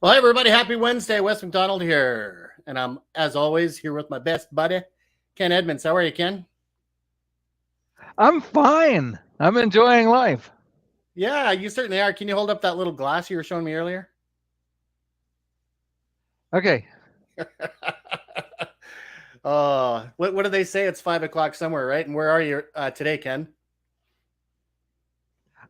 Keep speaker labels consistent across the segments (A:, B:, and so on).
A: Well, hi, everybody. Happy Wednesday. Wes McDonald here. And I'm, as always, here with my best buddy, Ken Edmonds. How are you, Ken?
B: I'm fine. I'm enjoying life.
A: Yeah, you certainly are. Can you hold up that little glass you were showing me earlier?
B: Okay.
A: What do they say? It's 5 o'clock somewhere, right? And where are you today, Ken?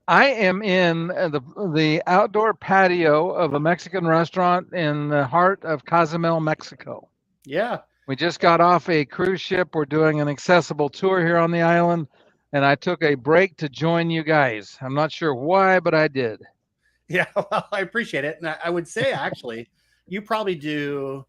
B: I am in the outdoor patio of a Mexican restaurant in the heart of Cozumel, Mexico.
A: Yeah.
B: We just got off a cruise ship. We're doing an accessible tour here on the island, and I took a break to join you guys. I'm not sure why, but I did.
A: Yeah, well, I appreciate it. And I would say, actually, you probably do,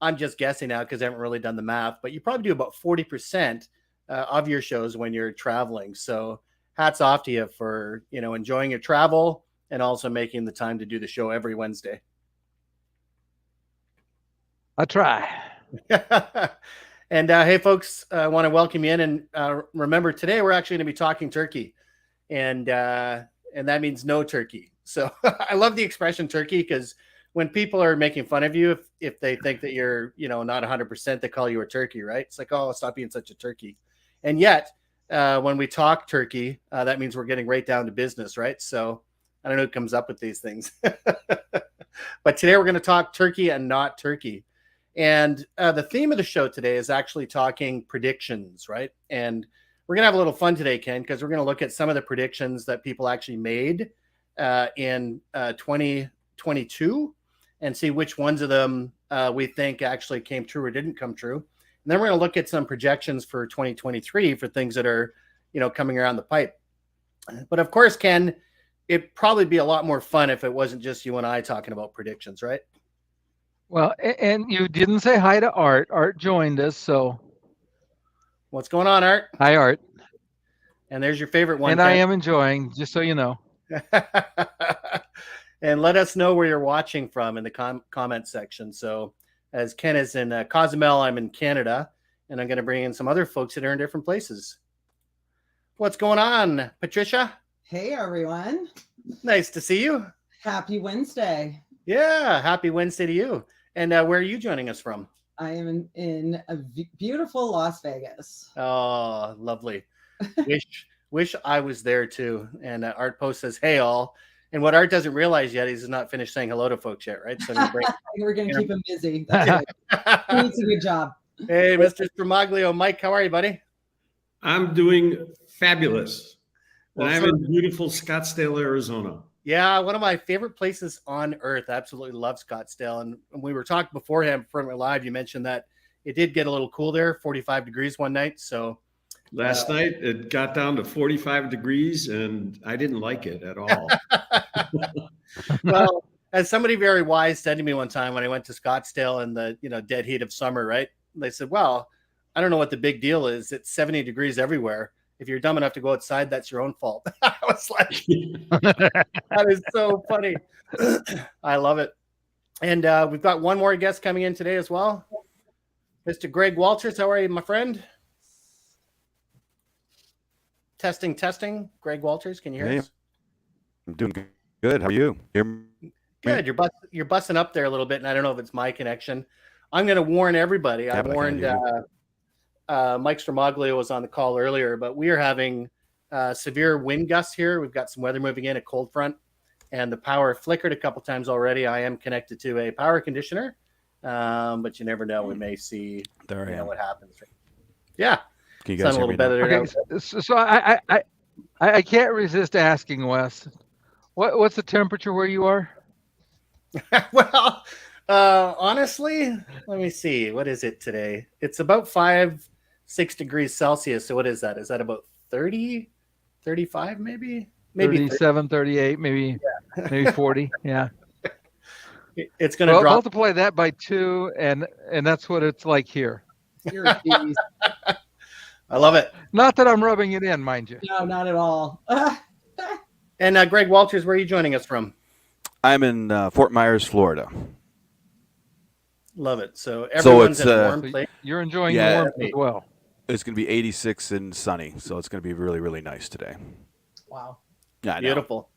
A: I'm just guessing now because I haven't really done the math, but you probably do about 40% of your shows when you're traveling. So hats off to you for, enjoying your travel and also making the time to do the show every Wednesday.
B: I try.
A: And hey, folks, I want to welcome you in. And remember, today we're actually going to be talking turkey. And that means no turkey. So I love the expression turkey because when people are making fun of you, if they think that you're, not 100%, they call you a turkey, right? It's like, oh, stop being such a turkey. And yet, when we talk turkey, that means we're getting right down to business, right? So I don't know who comes up with these things. But today we're going to talk turkey and not turkey. And the theme of the show today is actually talking predictions, right? And we're going to have a little fun today, Ken, because we're going to look at some of the predictions that people actually made in 2022 and see which ones of them we think actually came true or didn't come true. And then we're going to look at some projections for 2023 for things that are, coming around the pipe. But of course, Ken, it'd probably be a lot more fun if it wasn't just you and I talking about predictions, right?
B: Well, and you didn't say hi to Art. Art joined us, so.
A: What's going on, Art?
B: Hi, Art.
A: And there's your favorite one.
B: And
A: Ken.
B: I am enjoying, just so you know.
A: And let us know where you're watching from in the comment section. So as Ken is in Cozumel, I'm in Canada, and I'm going to bring in some other folks that are in different places. What's going on, Patricia?
C: Hey, everyone.
A: Nice to see you.
C: Happy Wednesday.
A: Yeah, happy Wednesday to you. And where are you joining us from?
C: I am in a beautiful Las Vegas.
A: Oh, lovely. Wish I was there too. And Art Post says, hey, all. And what Art doesn't realize yet is he's not finished saying hello to folks yet, right? So
C: we're going to keep him busy. That's good. He needs a good job.
A: Hey, Mr. Stramaglio. Mike, how are you, buddy?
D: I'm doing fabulous. And I'm in beautiful Scottsdale, Arizona.
A: Yeah, one of my favorite places on earth. I absolutely love Scottsdale. And we were talking beforehand from live. You mentioned that it did get a little cool there, 45 degrees one night. So
D: last night it got down to 45 degrees and I didn't like it at all.
A: Well, as somebody very wise said to me one time when I went to Scottsdale in the dead heat of summer, right? They said, well, I don't know what the big deal is. It's 70 degrees everywhere. If you're dumb enough to go outside, that's your own fault. I was like, that is so funny. I love it. And we've got one more guest coming in today as well. Mr. Greg Walters, how are you, my friend? Testing. Greg Walters, can you hear us?
E: I'm doing good. How are you?
A: Good. You're busting up there a little bit, and I don't know if it's my connection. I'm going to warn everybody. I warned Mike Stramaglio was on the call earlier, but we are having severe wind gusts here. We've got some weather moving in, a cold front, and the power flickered a couple times already. I am connected to a power conditioner, but you never know. We may see what happens. Yeah.
E: Can you guys hear me now?
B: Okay, so I can't resist asking, Wes, what's the temperature where you are?
A: Well, honestly, let me see. What is it today? It's about 5-6 degrees Celsius. So what is that? Is that about 30, 35 maybe? Maybe
B: 37, 38, maybe 40. Yeah.
A: It's going to drop.
B: Multiply that by 2, and that's what it's like here.
A: I love it.
B: Not that I'm rubbing it in, mind you.
C: No, not at all.
A: And Greg Walters, where are you joining us from?
E: I'm in Fort Myers, Florida.
A: Love it. So everyone's in a warm place.
B: You're enjoying the warmth as well.
E: It's going to be 86 and sunny, so it's going to be really, really nice today.
C: Wow.
E: Yeah,
A: beautiful.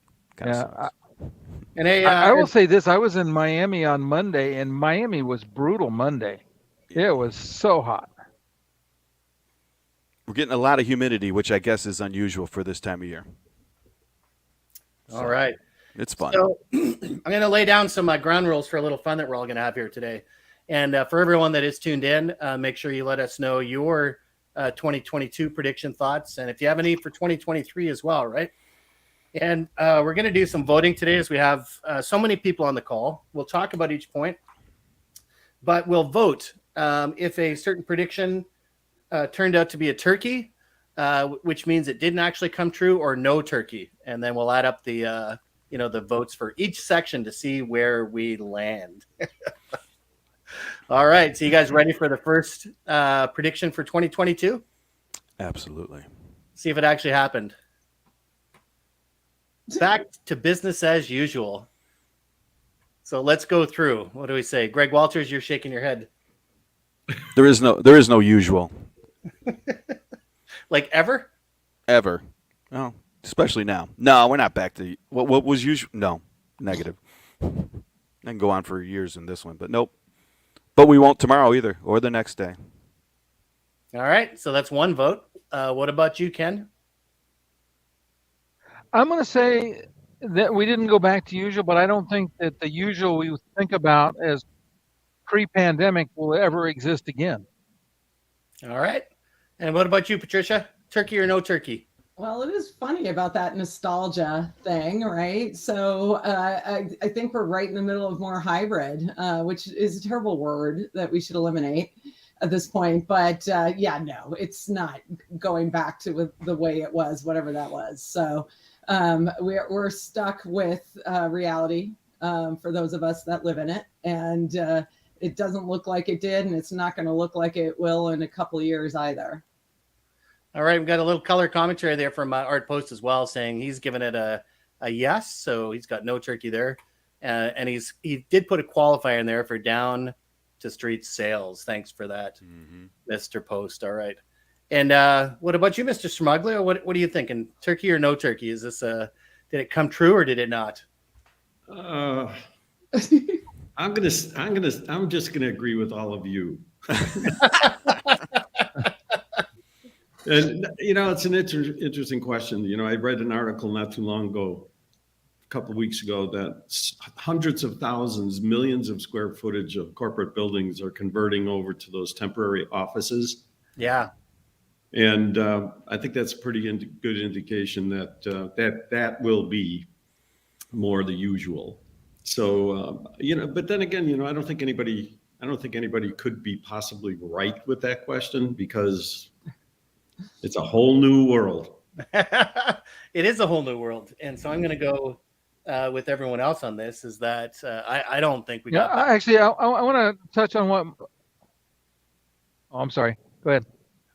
A: And hey,
B: I will say this: I was in Miami on Monday, and Miami was brutal Monday. It was so hot.
E: We're getting a lot of humidity, which I guess is unusual for this time of year.
A: All right.
E: It's fun.
A: So I'm going to lay down some ground rules for a little fun that we're all going to have here today. And for everyone that is tuned in, make sure you let us know your 2022 prediction thoughts. And if you have any for 2023 as well, right? And we're going to do some voting today as we have so many people on the call. We'll talk about each point, but we'll vote if a certain prediction turned out to be a turkey, which means it didn't actually come true, or no turkey. And then we'll add up the the votes for each section to see where we land. All right. So you guys ready for the first prediction for 2022?
E: Absolutely.
A: See if it actually happened. Back to business as usual. So let's go through. What do we say? Greg Walters, you're shaking your head.
E: There is no usual.
A: Like ever?
E: Ever. Oh, especially now. No, we're not back to what was usual. No, negative. I can go on for years in this one, but nope. But we won't tomorrow either, or the next day.
A: All right. So that's one vote. What about you, Ken?
B: I'm going to say that we didn't go back to usual, but I don't think that the usual we think about as pre-pandemic will ever exist again.
A: All right. And what about you, Patricia? Turkey or no turkey?
C: Well, it is funny about that nostalgia thing, right? So I think we're right in the middle of more hybrid, which is a terrible word that we should eliminate at this point. But yeah, no, it's not going back to the way it was, whatever that was. So we're stuck with reality for those of us that live in it. And it doesn't look like it did, and it's not going to look like it will in a couple of years either.
A: All right, we've got a little color commentary there from Art Post as well, saying he's given it a yes, so he's got no turkey there, and he did put a qualifier in there for down to street sales. Thanks for that, Mr. Post. All right, and what about you, Mr. Smugler? What are you thinking? Turkey or no turkey? Is this did it come true or did it not?
D: I'm just gonna agree with all of you. And it's an interesting question. I read an article not too long ago, a couple of weeks ago, that hundreds of thousands, millions of square footage of corporate buildings are converting over to those temporary offices.
A: Yeah.
D: And I think that's a pretty good indication that that will be more the usual. So but then again, I don't think anybody could be possibly right with that question, because it's a whole new world.
A: It is a whole new world, and so I'm going to go with everyone else on this. Is that I don't think we got.
B: Yeah, actually, I want to touch on what. Oh, I'm sorry. Go ahead.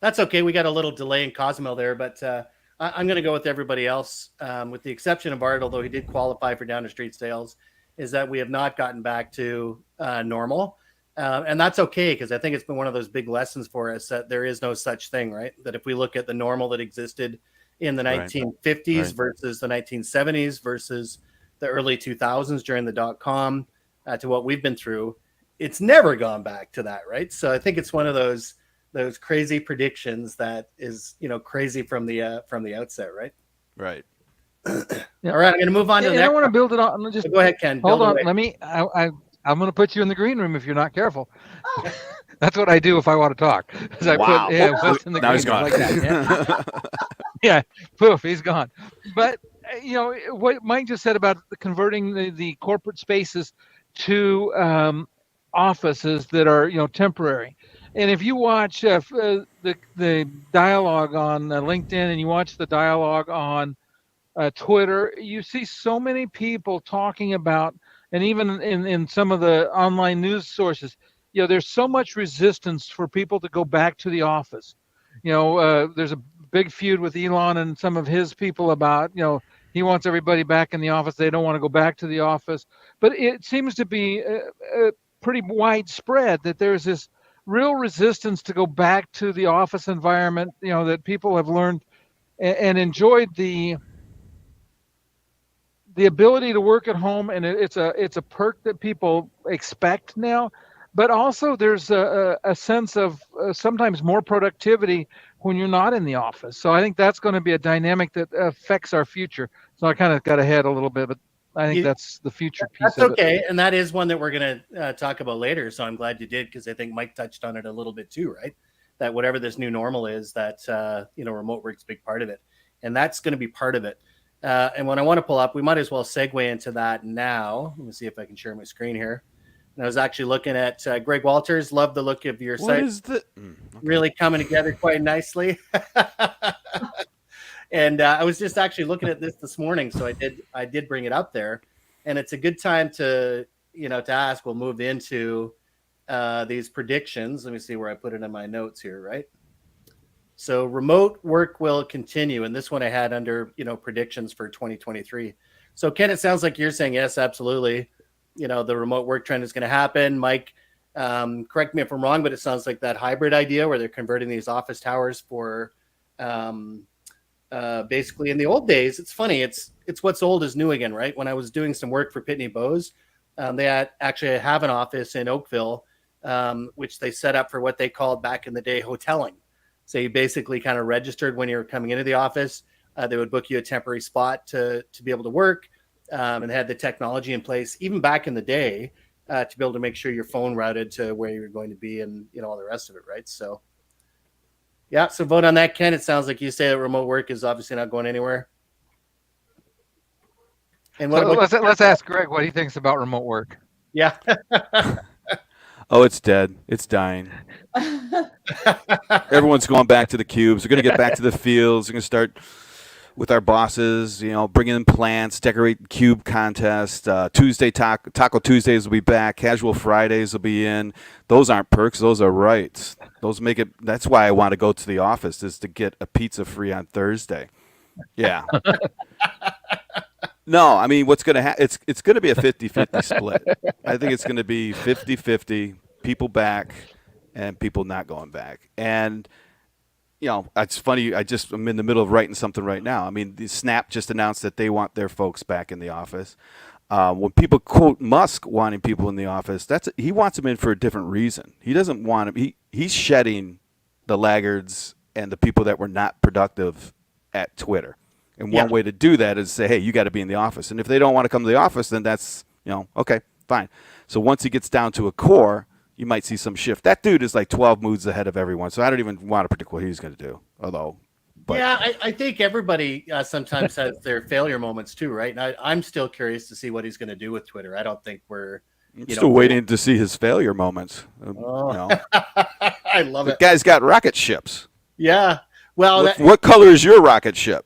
A: That's okay. We got a little delay in Cozumel there, but I'm going to go with everybody else, with the exception of Art, although he did qualify for down to street sales. Is that we have not gotten back to normal. And that's okay, because I think it's been one of those big lessons for us that there is no such thing, right? That if we look at the normal that existed in the 1950s versus the 1970s versus the early 2000s during the .com to what we've been through, it's never gone back to that, right? So I think it's one of those crazy predictions that is, crazy from the outset, right?
E: Right.
A: Yeah. All right, I'm going to move on to the next.
B: I want to build it on. Just
A: go ahead, Ken.
B: Hold on. Let me. I'm going to put you in the green room if you're not careful. That's what I do if I want to talk.
E: Wow.
B: What's in the
E: now
B: green
E: he's gone.
B: room like that. Yeah. Poof, he's gone. But what Mike just said about converting the corporate spaces to offices that are temporary. And if you watch the dialogue on LinkedIn and you watch the dialogue on Twitter, you see so many people talking about, and even in some of the online news sources, there's so much resistance for people to go back to the office. There's a big feud with Elon and some of his people about, he wants everybody back in the office. They don't want to go back to the office. But it seems to be pretty widespread that there's this real resistance to go back to the office environment, that people have learned and enjoyed the the ability to work at home, and it's a perk that people expect now. But also, there's a sense of sometimes more productivity when you're not in the office. So I think that's going to be a dynamic that affects our future. So I kind of got ahead a little bit, but I think that's the future piece
A: That's
B: of it.
A: okay, and that is one that we're going to talk about later. So I'm glad you did, because I think Mike touched on it a little bit too, right? That whatever this new normal is, that remote work's a big part of it, and that's going to be part of it. And when I want to pull up, we might as well segue into that now. Let me see if I can share my screen here. And I was actually looking at Greg Walters. Love the look of your site.
E: What is the
A: really coming together quite nicely. And I was just actually looking at this morning, so I did bring it up there, and it's a good time to ask. We'll move into these predictions. Let me see where I put it in my notes here, right? So remote work will continue, and this one I had under predictions for 2023. So Ken, it sounds like you're saying yes, absolutely. The remote work trend is going to happen. Mike, correct me if I'm wrong, but it sounds like that hybrid idea where they're converting these office towers for basically, in the old days, it's funny. It's what's old is new again, right? When I was doing some work for Pitney Bowes, they actually have an office in Oakville, which they set up for what they called back in the day hoteling. So you basically kind of registered when you were coming into the office. They would book you a temporary spot to be able to work. And they had the technology in place, even back in the day, to be able to make sure your phone routed to where you're going to be, and all the rest of it, right? So, yeah. So vote on that, Ken. It sounds like you say that remote work is obviously not going anywhere. And
B: let's ask Greg what he thinks about remote work.
A: Yeah.
E: Oh, it's dead. It's dying. Everyone's going back to the cubes. We're going to get back to the fields. We're going to start with our bosses, bringing in plants, decorate cube contest. Tuesday Taco Tuesdays will be back. Casual Fridays will be in. Those aren't perks. Those are rights. Those make it. That's why I want to go to the office, is to get a pizza free on Thursday. Yeah. No, I mean, what's going to happen? It's going to be a 50-50 split. I think it's going to be 50-50, people back and people not going back. And it's funny. I'm in the middle of writing something right now. I mean, the Snap just announced that they want their folks back in the office. When people quote Musk wanting people in the office, he wants them in for a different reason. He doesn't want them. He's shedding the laggards and the people that were not productive at Twitter. And one way to do that is say, hey, you got to be in the office. And if they don't want to come to the office, then that's, okay, fine. So once he gets down to a core, you might see some shift. That dude is like 12 moves ahead of everyone. So I don't even want to predict what he's going to do. I think everybody sometimes has their failure moments too, right? And I'm still curious to see what he's going to do with Twitter. I don't think we're still waiting to see his failure moments.
A: I love it.
E: The guy's got rocket ships.
A: Yeah. Well,
E: what color is your rocket ship?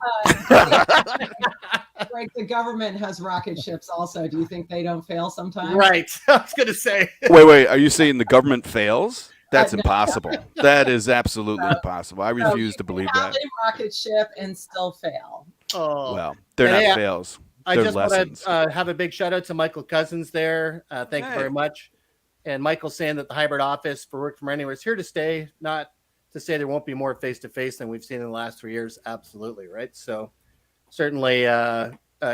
C: Right, the government has rocket ships also. Do you think they don't fail sometimes?
A: Right. I was going to say.
E: Wait. Are you saying the government fails? That's impossible. That is absolutely impossible. I refuse to believe that.
C: A rocket ship and still fail.
A: Oh.
E: Well, they're not fails.
A: I
E: They're
A: just
E: lessons.
A: want to have a big shout out to Michael Cousins there. Thank you very much. And Michael's saying that the hybrid office for work from anywhere is here to stay, not to say there won't be more face-to-face than we've seen in the last 3 years. Absolutely, right? So certainly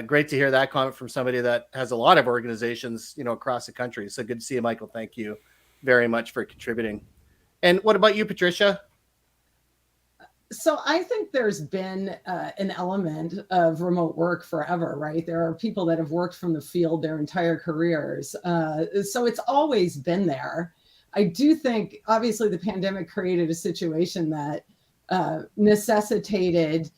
A: great to hear that comment from somebody that has a lot of organizations, across the country. So good to see you, Michael. Thank you very much for contributing. And what about you, Patricia?
C: So I think there's been an element of remote work forever, right? There are people that have worked from the field their entire careers. So it's always been there. I do think, obviously, the pandemic created a situation that necessitated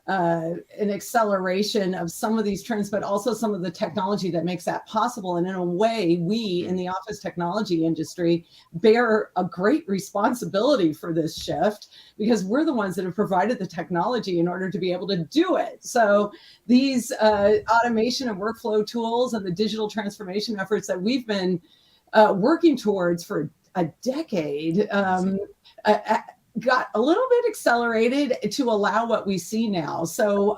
C: an acceleration of some of these trends, but also some of the technology that makes that possible. And in a way, we in the office technology industry bear a great responsibility for this shift, because we're the ones that have provided the technology in order to be able to do it. So these automation and workflow tools and the digital transformation efforts that we've been working towards for a decade got a little bit accelerated to allow what we see now. So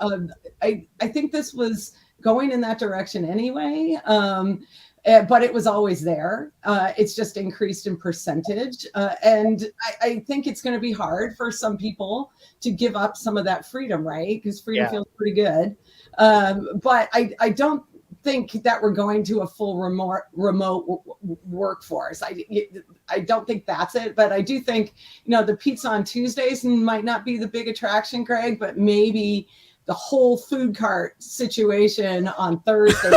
C: I think this was going in that direction anyway, but it was always there. It's just increased in percentage. And I think it's going to be hard for some people to give up some of that freedom, right? Because freedom feels pretty good. But I don't think that we're going to a full remote workforce. I don't think that's it, but I do think, the pizza on Tuesdays might not be the big attraction, Greg, but maybe the whole food cart situation on Thursday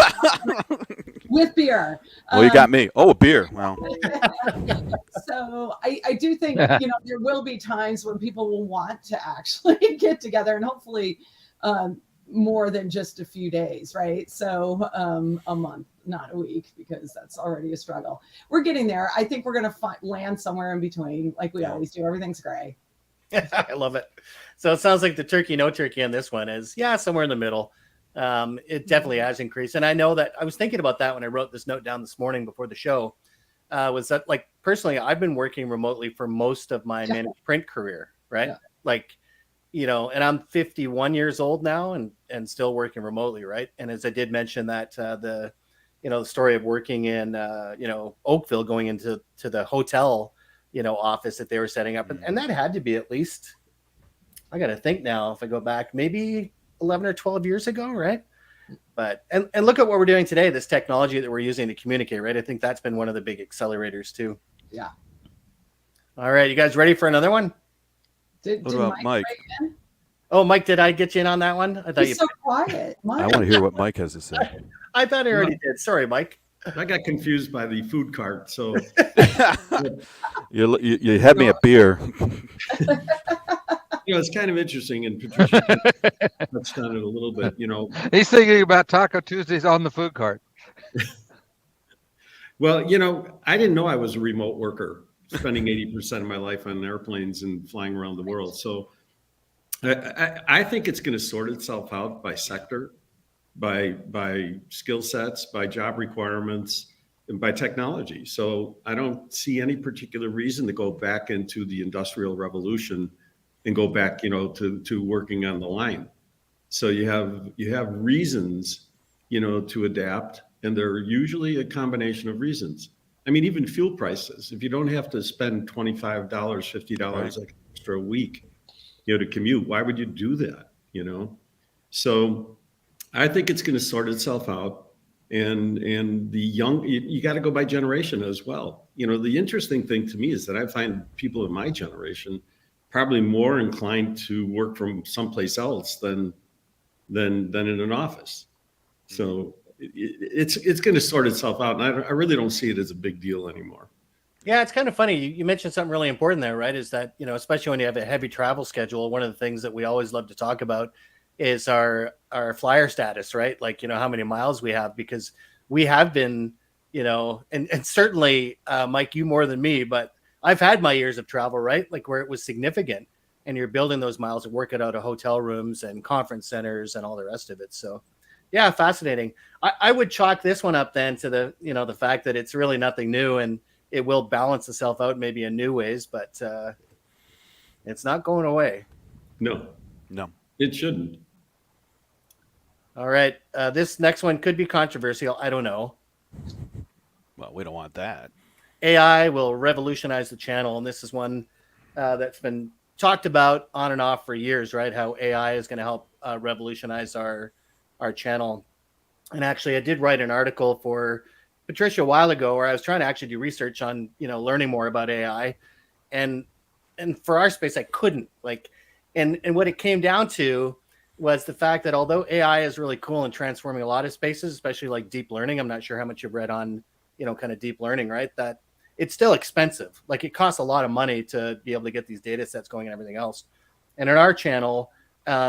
C: with beer.
E: Well, you got me. Oh, a beer. Well,
C: so I do think, there will be times when people will want to actually get together, and hopefully more than just a few days, right? So a month, not a week, because that's already a struggle. We're getting there. I think we're going to land somewhere in between, like we always do. Everything's gray.
A: I love it. So it sounds like the turkey, no turkey on this one is, somewhere in the middle. It definitely has increased. And I know that I was thinking about that when I wrote this note down this morning before the show, was that, like, personally, I've been working remotely for most of my managed print career, right? Yeah. Like, and I'm 51 years old now and still working remotely, right? And as I did mention that the story of working in, Oakville, going into the hotel, office that they were setting up. And that had to be at least, I got to think now, if I go back, maybe 11 or 12 years ago, right? But, and look at what we're doing today, this technology that we're using to communicate, right? I think that's been one of the big accelerators too.
C: Yeah.
A: All right. You guys ready for another one?
E: What about Mike?
A: Oh, Mike, did I get you in on that one? I thought
C: He's so quiet. Mike.
E: I want to hear what Mike has to say.
A: I thought I already did. Sorry, Mike.
D: I got confused by the food cart, so
E: you had me at beer.
D: It's kind of interesting, and Patricia touched on it a little bit.
B: He's thinking about Taco Tuesdays on the food cart.
D: Well, I didn't know I was a remote worker, spending 80% of my life on airplanes and flying around the world. So I think it's going to sort itself out by sector, by skill sets, by job requirements, and by technology. So I don't see any particular reason to go back into the Industrial Revolution and go back, to working on the line. So you have reasons, to adapt, and they're usually a combination of reasons. I mean, even fuel prices. If you don't have to spend $25, $50 extra a week, to commute, why would you do that? So I think it's going to sort itself out. And the young, you got to go by generation as well. The interesting thing to me is that I find people in my generation probably more inclined to work from someplace else than in an office. So it's going to sort itself out. And I really don't see it as a big deal anymore.
A: Yeah, it's kind of funny. You mentioned something really important there, right? Is that, especially when you have a heavy travel schedule, one of the things that we always love to talk about is our flyer status, right? Like, how many miles we have, because we have been, and certainly, Mike, you more than me, but I've had my years of travel, right? Like where it was significant, and you're building those miles and working out of hotel rooms and conference centers and all the rest of it. So yeah, fascinating. I would chalk this one up then to the, the fact that it's really nothing new, and it will balance itself out maybe in new ways, but it's not going away.
D: No, it shouldn't.
A: All right. This next one could be controversial. I don't know.
E: Well, we don't want that.
A: AI will revolutionize the channel. And this is one that's been talked about on and off for years, right? How AI is going to help revolutionize our channel. And actually, I did write an article for Patricia a while ago where I was trying to actually do research on, learning more about AI. And for our space, I couldn't. And what it came down to was the fact that although AI is really cool and transforming a lot of spaces, especially like deep learning, I'm not sure how much you've read on, kind of deep learning, right? That it's still expensive. Like it costs a lot of money to be able to get these data sets going and everything else. And in our channel,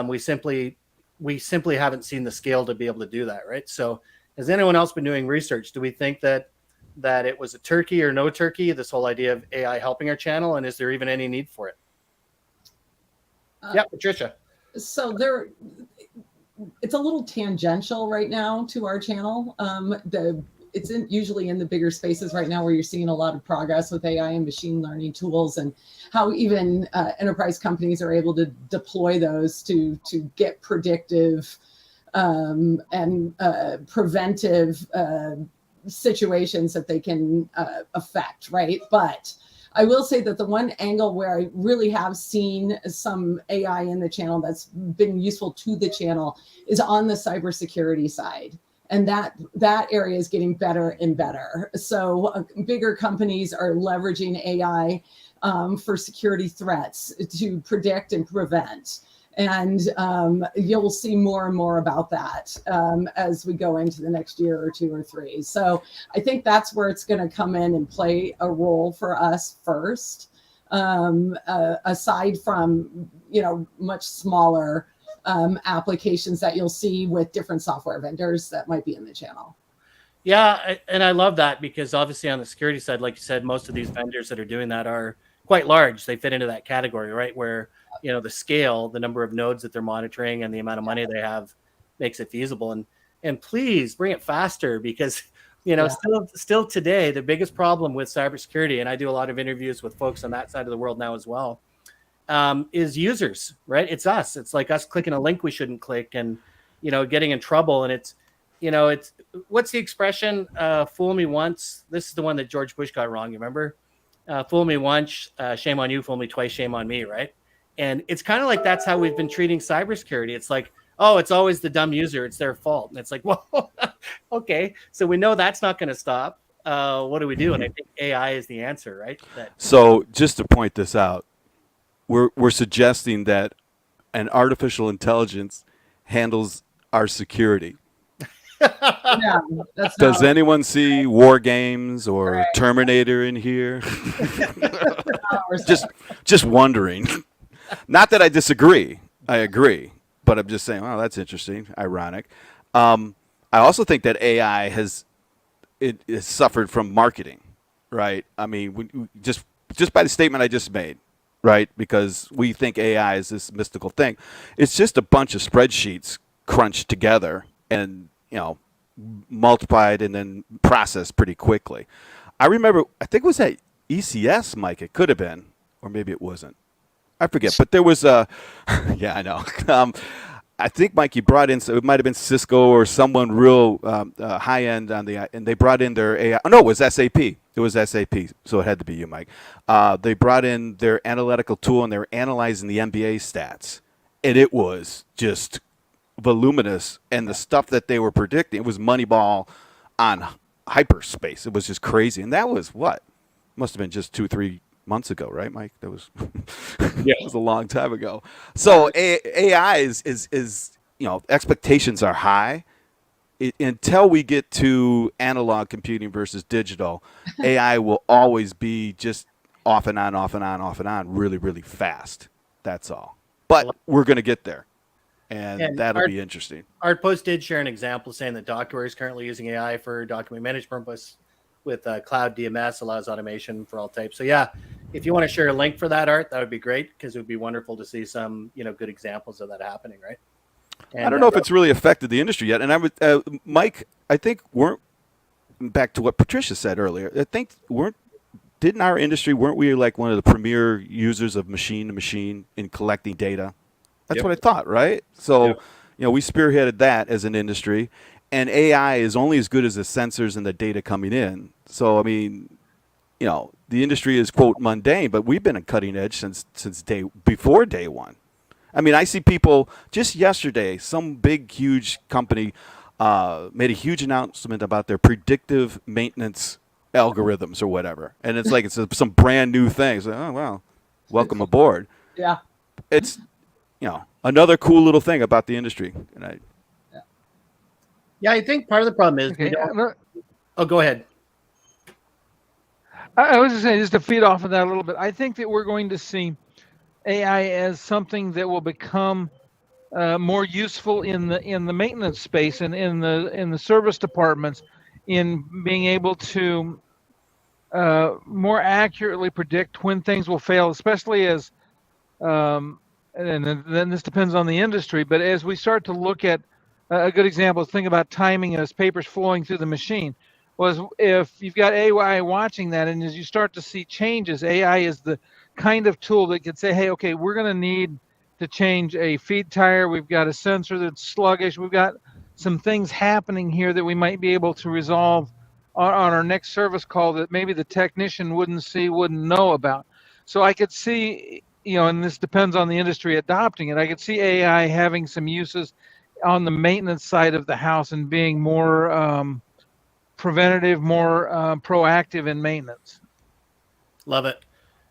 A: we simply haven't seen the scale to be able to do that, right? So has anyone else been doing research? Do we think that it was a turkey or no turkey, this whole idea of AI helping our channel? And is there even any need for it? Yeah, Patricia.
C: So it's a little tangential right now to our channel. It's usually in the bigger spaces right now where you're seeing a lot of progress with AI and machine learning tools, and how even enterprise companies are able to deploy those to get predictive and preventive situations that they can affect, right? But I will say that the one angle where I really have seen some AI in the channel that's been useful to the channel is on the cybersecurity side. And that area is getting better and better. So bigger companies are leveraging AI for security threats to predict and prevent. And you'll see more and more about that as we go into the next year or 2 or 3. So I think that's where it's going to come in and play a role for us first, aside from, much smaller applications that you'll see with different software vendors that might be in the channel.
A: Yeah, and I love that because obviously on the security side, like you said, most of these vendors that are doing that are quite large. They fit into that category, right? Where the scale, the number of nodes that they're monitoring, and the amount of money they have makes it feasible. And please bring it faster because still today the biggest problem with cybersecurity, and I do a lot of interviews with folks on that side of the world now as well, is users, right? It's us. It's like us clicking a link we shouldn't click, and getting in trouble. And it's what's the expression? Fool me once. This is the one that George Bush got wrong. You remember? Fool me once, shame on you. Fool me twice, shame on me. Right? And it's kind of like that's how we've been treating cybersecurity. It's like, oh, it's always the dumb user. It's their fault. And it's like, well, okay. So we know that's not going to stop. What do we do? And I think AI is the answer, right?
E: So just to point this out, we're suggesting that an artificial intelligence handles our security.
C: Yeah,
E: Does anyone see War Games or Terminator in here? just wondering. Not that I disagree. I agree. But I'm just saying, oh, that's interesting, ironic. I also think that AI has suffered from marketing, right? I mean, just by the statement I just made, right? Because we think AI is this mystical thing. It's just a bunch of spreadsheets crunched together and, multiplied and then processed pretty quickly. I remember, I think it was at ECS, Mike. It could have been, or maybe it wasn't. I forget, but there was a, yeah, I know. I think, Mike, you brought in, so it might have been Cisco or someone real high end and they brought in their AI. Oh, no, it was SAP. It was SAP, so it had to be you, Mike. They brought in their analytical tool and they were analyzing the NBA stats, and it was just voluminous. And the stuff that they were predicting, it was Moneyball on hyperspace. It was just crazy, and that was what must have been just 2-3 months ago, right, Mike? That was
A: yeah,
E: it was a long time ago. So AI is expectations are high. Until we get to analog computing versus digital, AI will always be just off and on, off and on, off and on, really, really fast. That's all. But we're going to get there, and that'll be interesting.
A: Art Post did share an example saying that DocWare is currently using AI for document management purpose. With Cloud DMS allows automation for all types. So yeah, if you want to share a link for that, Art, that would be great because it would be wonderful to see some good examples of that happening, right? And
E: I don't know if it's really affected the industry yet. And I would, Mike, I think weren't back to what Patricia said earlier. I think weren't we like one of the premier users of machine to machine in collecting data? That's what I thought, right? So we spearheaded that as an industry. And AI is only as good as the sensors and the data coming in. So, I mean, the industry is, quote, mundane, but we've been a cutting edge since before day one. I mean, I see people, just yesterday, some big, huge company made a huge announcement about their predictive maintenance algorithms or whatever. And it's like it's some brand new thing. It's like, oh, wow, welcome aboard.
C: Yeah.
E: It's, another cool little thing about the industry. And
A: yeah, I think part of the problem is oh, go ahead.
B: I was just saying, just to feed off of that a little bit, I think that we're going to see AI as something that will become more useful in the maintenance space and in the service departments, in being able to more accurately predict when things will fail, especially as and then this depends on the industry, but as we start to look at a good example is think about timing as paper's flowing through the machine. Was if you've got AI watching that, and as you start to see changes, AI is the kind of tool that could say, hey, okay, we're going to need to change a feed tire. We've got a sensor that's sluggish. We've got some things happening here that we might be able to resolve on our next service call that maybe the technician wouldn't know about. So I could see, and this depends on the industry adopting it, I could see AI having some uses on the maintenance side of the house and being more preventative, more proactive in maintenance.
A: Love it.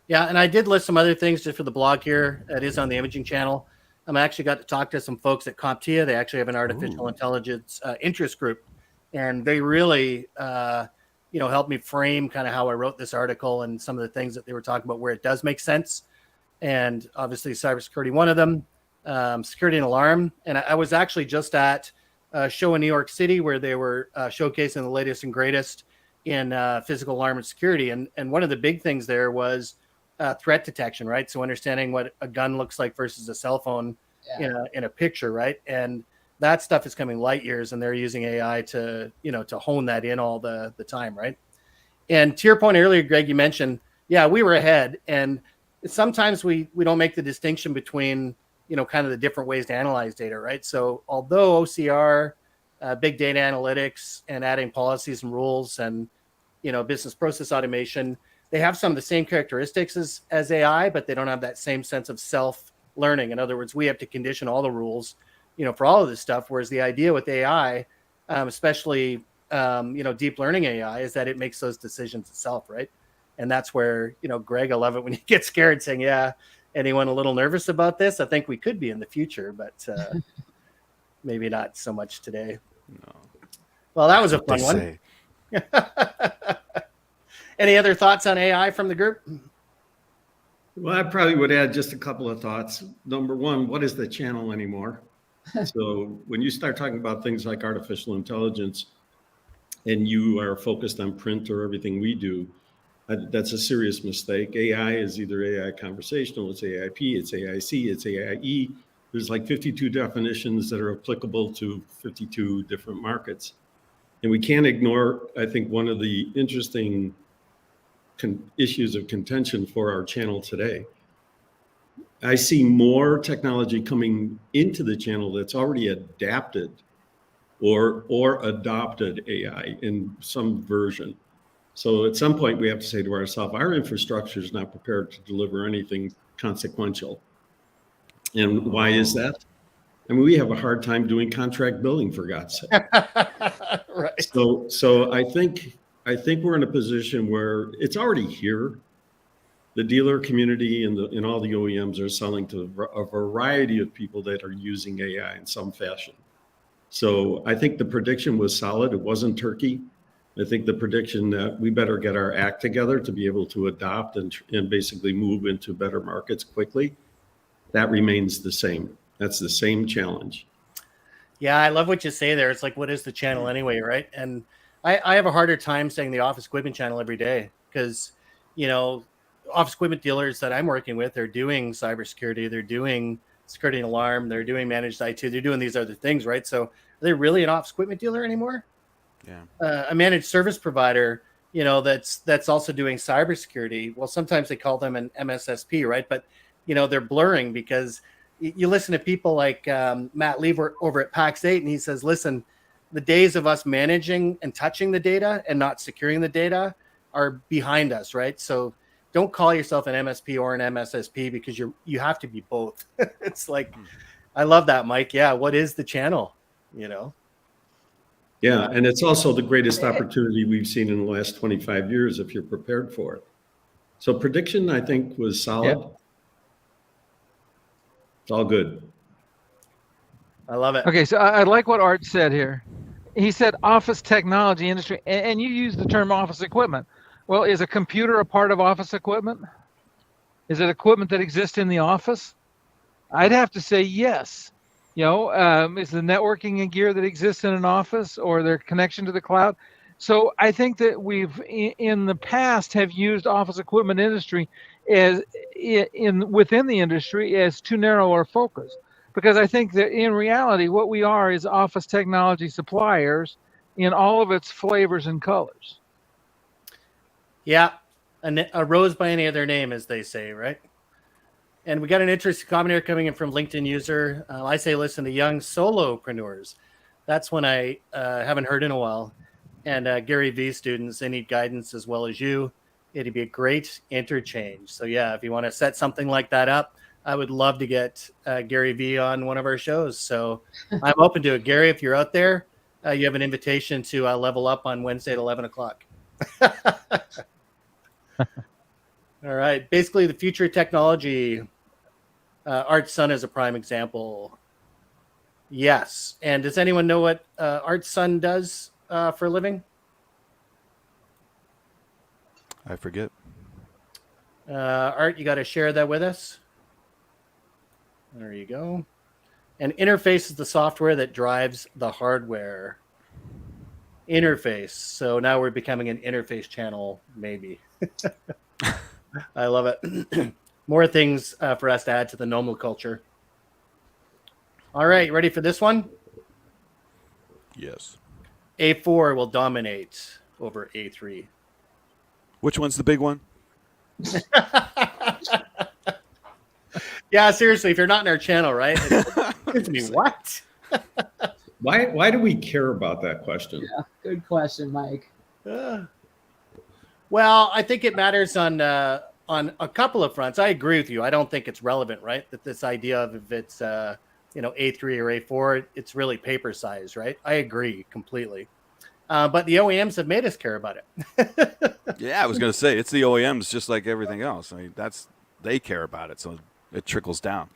A: Yeah, and I did list some other things just for the blog here. It is on the imaging channel. I actually got to talk to some folks at CompTIA. They actually have an artificial intelligence interest group, and they really, helped me frame kind of how I wrote this article and some of the things that they were talking about where it does make sense. And obviously, cybersecurity, one of them, security and alarm. And I was actually just at a show in New York City where they were showcasing the latest and greatest in physical alarm and security. And one of the big things there was threat detection, right? So understanding what a gun looks like versus a cell phone in a picture, right? And that stuff is coming light years, and they're using AI to hone that in all the time, right? And to your point earlier, Greg, you mentioned, we were ahead, and sometimes we don't make the distinction between kind of the different ways to analyze data, right? So although OCR, big data analytics, and adding policies and rules and business process automation, they have some of the same characteristics as AI, but they don't have that same sense of self-learning. In other words, we have to condition all the rules, for all of this stuff. Whereas the idea with AI, especially, deep learning AI, is that it makes those decisions itself, right? And that's where, Greg, I love it when you get scared saying, anyone a little nervous about this? I think we could be in the future, but maybe not so much today.
E: No.
A: Well, that was a fun one. Any other thoughts on AI from the group?
D: Well, I probably would add just a couple of thoughts. Number one, what is the channel anymore? So when you start talking about things like artificial intelligence and you are focused on print or everything we do, that's a serious mistake. AI is either AI conversational, it's AIP, it's AIC, it's AIE. There's like 52 definitions that are applicable to 52 different markets. And we can't ignore, I think, one of the interesting issues of contention for our channel today. I see more technology coming into the channel that's already adapted or adopted AI in some version. So at some point we have to say to ourselves, our infrastructure is not prepared to deliver anything consequential. And why is that? I mean, we have a hard time doing contract billing, for God's sake.
A: Right.
D: So I think we're in a position where it's already here. The dealer community and all the OEMs are selling to a variety of people that are using AI in some fashion. So I think the prediction was solid. It wasn't turkey. I think the prediction that we better get our act together to be able to adopt and basically move into better markets quickly, that remains the same. That's the same challenge.
A: Yeah, I love what you say there. It's like, what is the channel anyway, right? And I have a harder time saying the office equipment channel every day because, office equipment dealers that I'm working with are doing cybersecurity, they're doing security and alarm, they're doing managed IT, they're doing these other things, right? So are they really an office equipment dealer anymore? Yeah. A managed service provider, that's also doing cybersecurity. Well, sometimes they call them an MSSP, right? But, they're blurring because you listen to people like Matt Lever over at PAX 8, and he says, listen, the days of us managing and touching the data and not securing the data are behind us, right? So don't call yourself an MSP or an MSSP because you have to be both. It's like, I love that, Mike. Yeah, what is the channel?
D: Yeah, and it's also the greatest opportunity we've seen in the last 25 years if you're prepared for it. So prediction, I think, was solid. Yep. It's all good.
A: I love it.
B: Okay, so I like what Art said here. He said office technology industry, and you use the term office equipment. Well, is a computer a part of office equipment? Is it equipment that exists in the office? I'd have to say yes. Is the networking gear that exists in an office or their connection to the cloud? So I think that we've in the past have used office equipment industry as within the industry as too narrow a focus. Because I think that in reality, what we are is office technology suppliers in all of its flavors and colors.
A: Yeah, a rose by any other name, as they say, right? And we got an interesting comment here coming in from LinkedIn user. I say, listen to young solopreneurs. That's when I haven't heard in a while. And Gary V students, they need guidance as well as you. It'd be a great interchange. So yeah, if you want to set something like that up, I would love to get Gary V on one of our shows. So I'm open to it. Gary, if you're out there, you have an invitation to level up on Wednesday at 11 o'clock. All right. Basically, the future of technology. Art's son is a prime example. Yes. And does anyone know what Art's son does for a living?
E: I forget.
A: Art, you got to share that with us. There you go. And interface is the software that drives the hardware. Interface. So now we're becoming an interface channel, maybe. I love it. More things for us to add to the nomenclature. All right, ready for this one?
E: Yes.
A: A4 will dominate over A3.
E: Which one's the big one?
A: Yeah, seriously, if you're not in our channel, right? Excuse me, what?
D: Why do we care about that question?
C: Yeah, good question, Mike.
A: Well, I think it matters on a couple of fronts. I agree with you. I don't think it's relevant, right? That this idea of if it's A3 or A4, it's really paper size, right? I agree completely. But the OEMs have made us care about it.
E: Yeah, I was going to say, it's the OEMs just like everything else. I mean, they care about it, so it trickles down.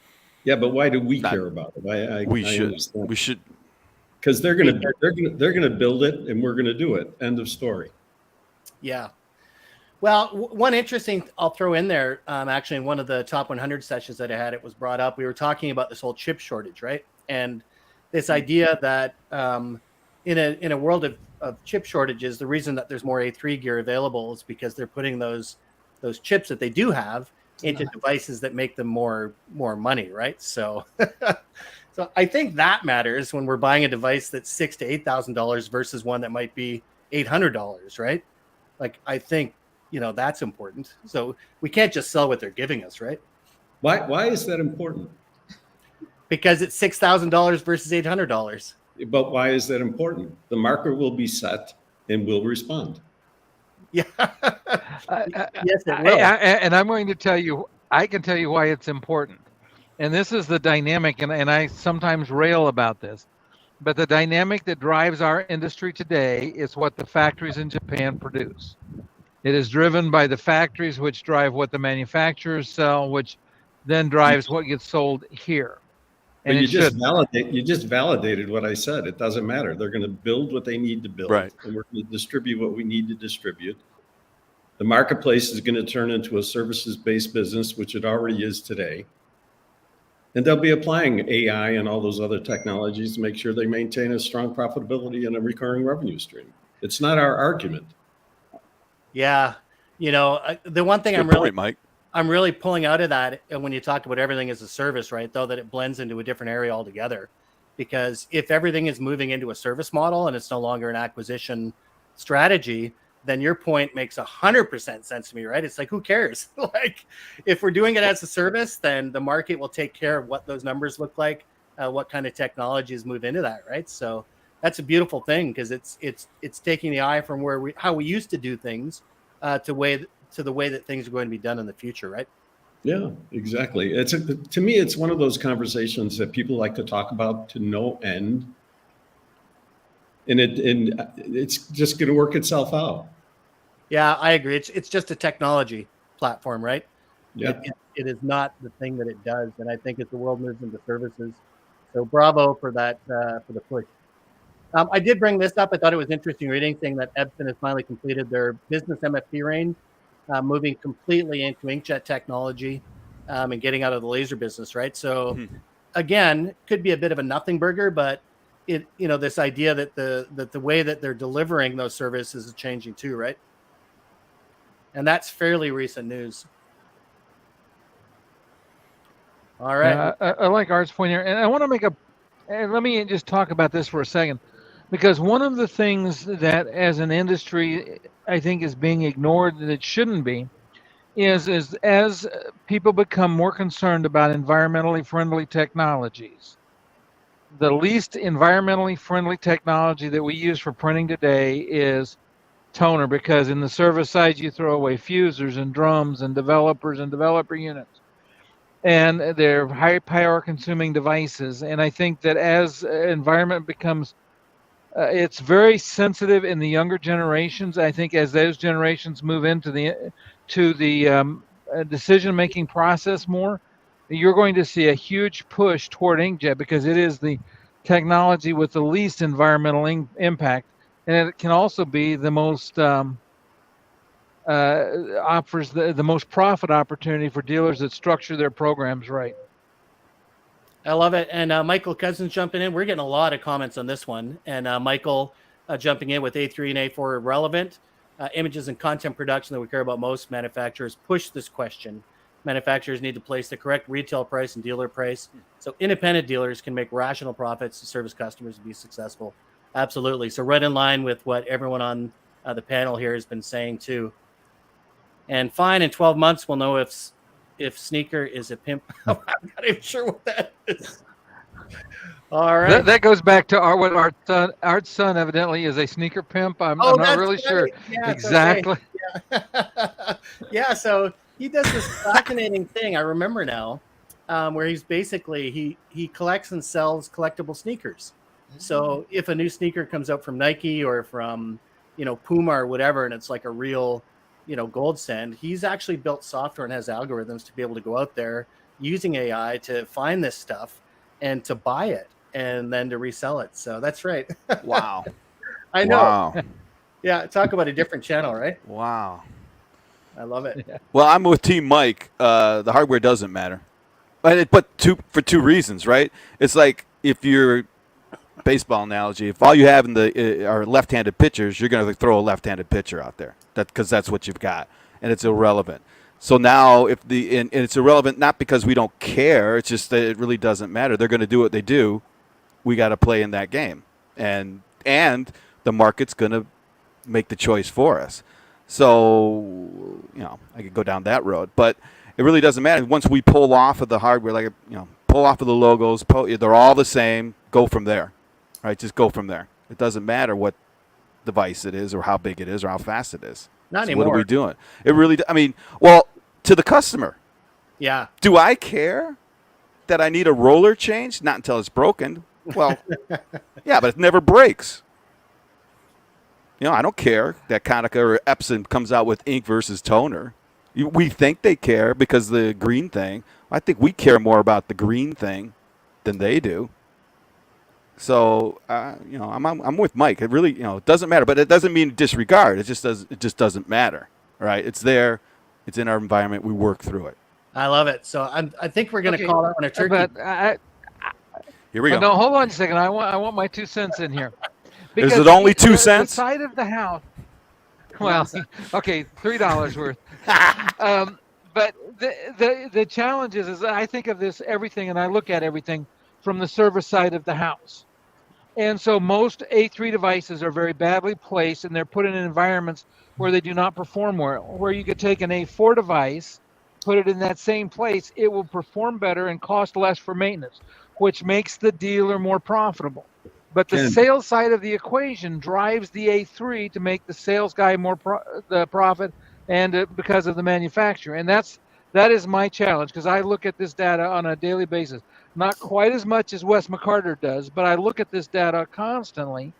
D: Yeah, but why do we care about it?
E: We should.
D: Because they're gonna build it and we're gonna do it. End of story.
A: Yeah. Well, one interesting I'll throw in there. Actually, in one of the top 100 sessions that I had, it was brought up. We were talking about this whole chip shortage, right? And this idea that in a world of chip shortages, the reason that there's more A3 gear available is because they're putting those chips that they do have into devices that make them more money, right? So, so I think that matters when we're buying a device that's $6,000 to $8,000 versus one that might be $800, right? Like, I think that's important. So we can't just sell what they're giving us, right?
D: Why is that important?
A: Because it's $6,000 versus $800.
D: But why is that important? The market will be set and will respond.
A: Yeah. Yes, it will.
B: And I'm going to tell you, I can tell you why it's important. And this is the dynamic, and I sometimes rail about this, but the dynamic that drives our industry today is what the factories in Japan produce. It is driven by the factories, which drive what the manufacturers sell, which then drives what gets sold here. And
D: you just validated what I said. It doesn't matter. They're going to build what they need to build,
E: right,
D: and we're going to distribute what we need to distribute. The marketplace is going to turn into a services-based business, which it already is today. And they'll be applying AI and all those other technologies to make sure they maintain a strong profitability and a recurring revenue stream. It's not our argument.
A: Yeah. The one thing I'm really pulling out of that, and when you talk about everything as a service, right, though, that it blends into a different area altogether. Because if everything is moving into a service model and it's no longer an acquisition strategy, then your point makes 100% sense to me, right? It's like, who cares? Like, if we're doing it as a service, then the market will take care of what those numbers look like, what kind of technologies move into that, right? So that's a beautiful thing, because it's taking the eye from how we used to do things to the way that things are going to be done in the future, right?
D: Yeah, exactly. To me, it's one of those conversations that people like to talk about to no end, and it's just going to work itself out.
A: Yeah, I agree. It's just a technology platform, right?
D: Yeah.
A: It is not the thing that it does, and I think as the world moves into services, so bravo for that for the push. I did bring this up. I thought it was interesting reading, saying that Epson has finally completed their business MFP range, moving completely into inkjet technology and getting out of the laser business, right? So again, could be a bit of a nothing burger, but this idea that the way that they're delivering those services is changing too, right? And that's fairly recent news. All right.
B: I like Art's point here, and I want to let me just talk about this for a second, because one of the things that as an industry I think is being ignored that it shouldn't be is as people become more concerned about environmentally friendly technologies, the least environmentally friendly technology that we use for printing today is toner, because in the service side you throw away fusers and drums and developers and developer units. and they're high power consuming devices. And I think that as environment becomes it's very sensitive in the younger generations. I think as those generations move into the decision making process more, you're going to see a huge push toward inkjet because it is the technology with the least environmental impact, and it can also be the most offers the most profit opportunity for dealers that structure their programs right.
A: I love it. And Michael Cousins jumping in. We're getting a lot of comments on this one. And Michael jumping in with A3 and A4 relevant. Images and content production that we care about most. Manufacturers push this question. Manufacturers need to place the correct retail price and dealer price so independent dealers can make rational profits to service customers and be successful. Absolutely. So right in line with what everyone on the panel here has been saying too. And fine, in 12 months, we'll know if sneaker is a pimp. I'm not even sure what that is. All right.
B: That goes back to what Art's son evidently is a sneaker pimp. I'm not really sure exactly.
A: Okay. Yeah. So he does this fascinating thing. I remember now, where he's basically he collects and sells collectible sneakers. So if a new sneaker comes out from Nike or from Puma or whatever, and it's like a real gold send, he's actually built software and has algorithms to be able to go out there using AI to find this stuff and to buy it and then to resell it. So that's right.
E: Wow.
A: I know.
E: Wow.
A: Yeah. Talk about a different channel, right?
E: Wow.
A: I love it.
B: Yeah.
E: Well, I'm with Team Mike. The hardware doesn't matter, but for two reasons, right? It's like if you're baseball analogy, if all you have in are left-handed pitchers, you're going to throw a left-handed pitcher out there because that's what you've got, and it's irrelevant. So now and it's irrelevant not because we don't care, it's just that it really doesn't matter. They're going to do what they do. We got to play in that game, and the market's going to make the choice for us. So I could go down that road, but it really doesn't matter. Once we pull off of the hardware, pull off of the logos, they're all the same. Go from there. Right, just go from there. It doesn't matter what device it is or how big it is or how fast it is.
A: Not anymore.
E: What are we doing? It really, to the customer.
A: Yeah.
E: Do I care that I need a roller change? Not until it's broken. Well, yeah, but it never breaks. I don't care that Konica or Epson comes out with ink versus toner. We think they care because the green thing. I think we care more about the green thing than they do. So I'm with Mike. It really it doesn't matter, but it doesn't mean disregard. It just doesn't matter, right? It's there, it's in our environment. We work through it.
A: I love it. So I think we're going to call that one a turkey.
B: But
E: Here we go.
B: No, hold on a second. I want my 2 cents in here.
E: Is it only 2 cents?
B: The side of the house. Well, okay, $3 worth. But the challenge is I think of everything, and I look at everything from the server side of the house. And so most A3 devices are very badly placed, and they're put in environments where they do not perform well. Where you could take an A4 device, put it in that same place, it will perform better and cost less for maintenance, which makes the dealer more profitable. But the sales side of the equation drives the A3 to make the sales guy more the profit, and because of the manufacturer. And that is my challenge, because I look at this data on a daily basis. Not quite as much as Wes McCarter does, but I look at this data constantly,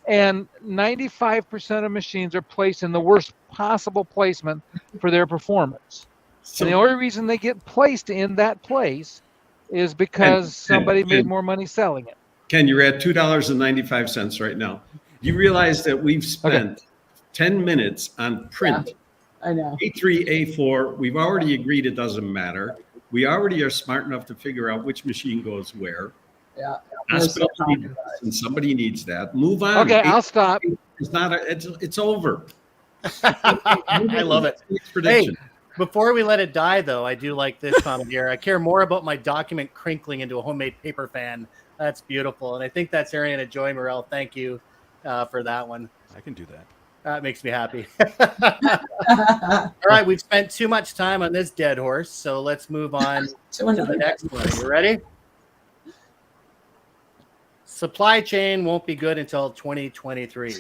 B: and 95% of machines are placed in the worst possible placement for their performance. And the only reason they get placed in that place is because somebody made more money selling it.
D: Ken, you're at $2.95 right now. You realize that we've spent 10 minutes on print.
C: Yeah, I know.
D: A3, A4, we've already agreed it doesn't matter. We already are smart enough to figure out which machine goes where.
C: Yeah.
D: Hospitals need this, and somebody needs that. Move on.
B: Okay, I'll stop.
D: It's over.
A: I love it.
D: Prediction.
A: Hey, before we let it die, though, I do like this comment here. I care more about my document crinkling into a homemade paper fan. That's beautiful. And I think that's Ariana Joy Morel. Thank you for that one.
E: I can do that.
A: That makes me happy. All right, we've spent too much time on this dead horse, so let's move on to the next one. You ready? Supply chain won't be good until 2023.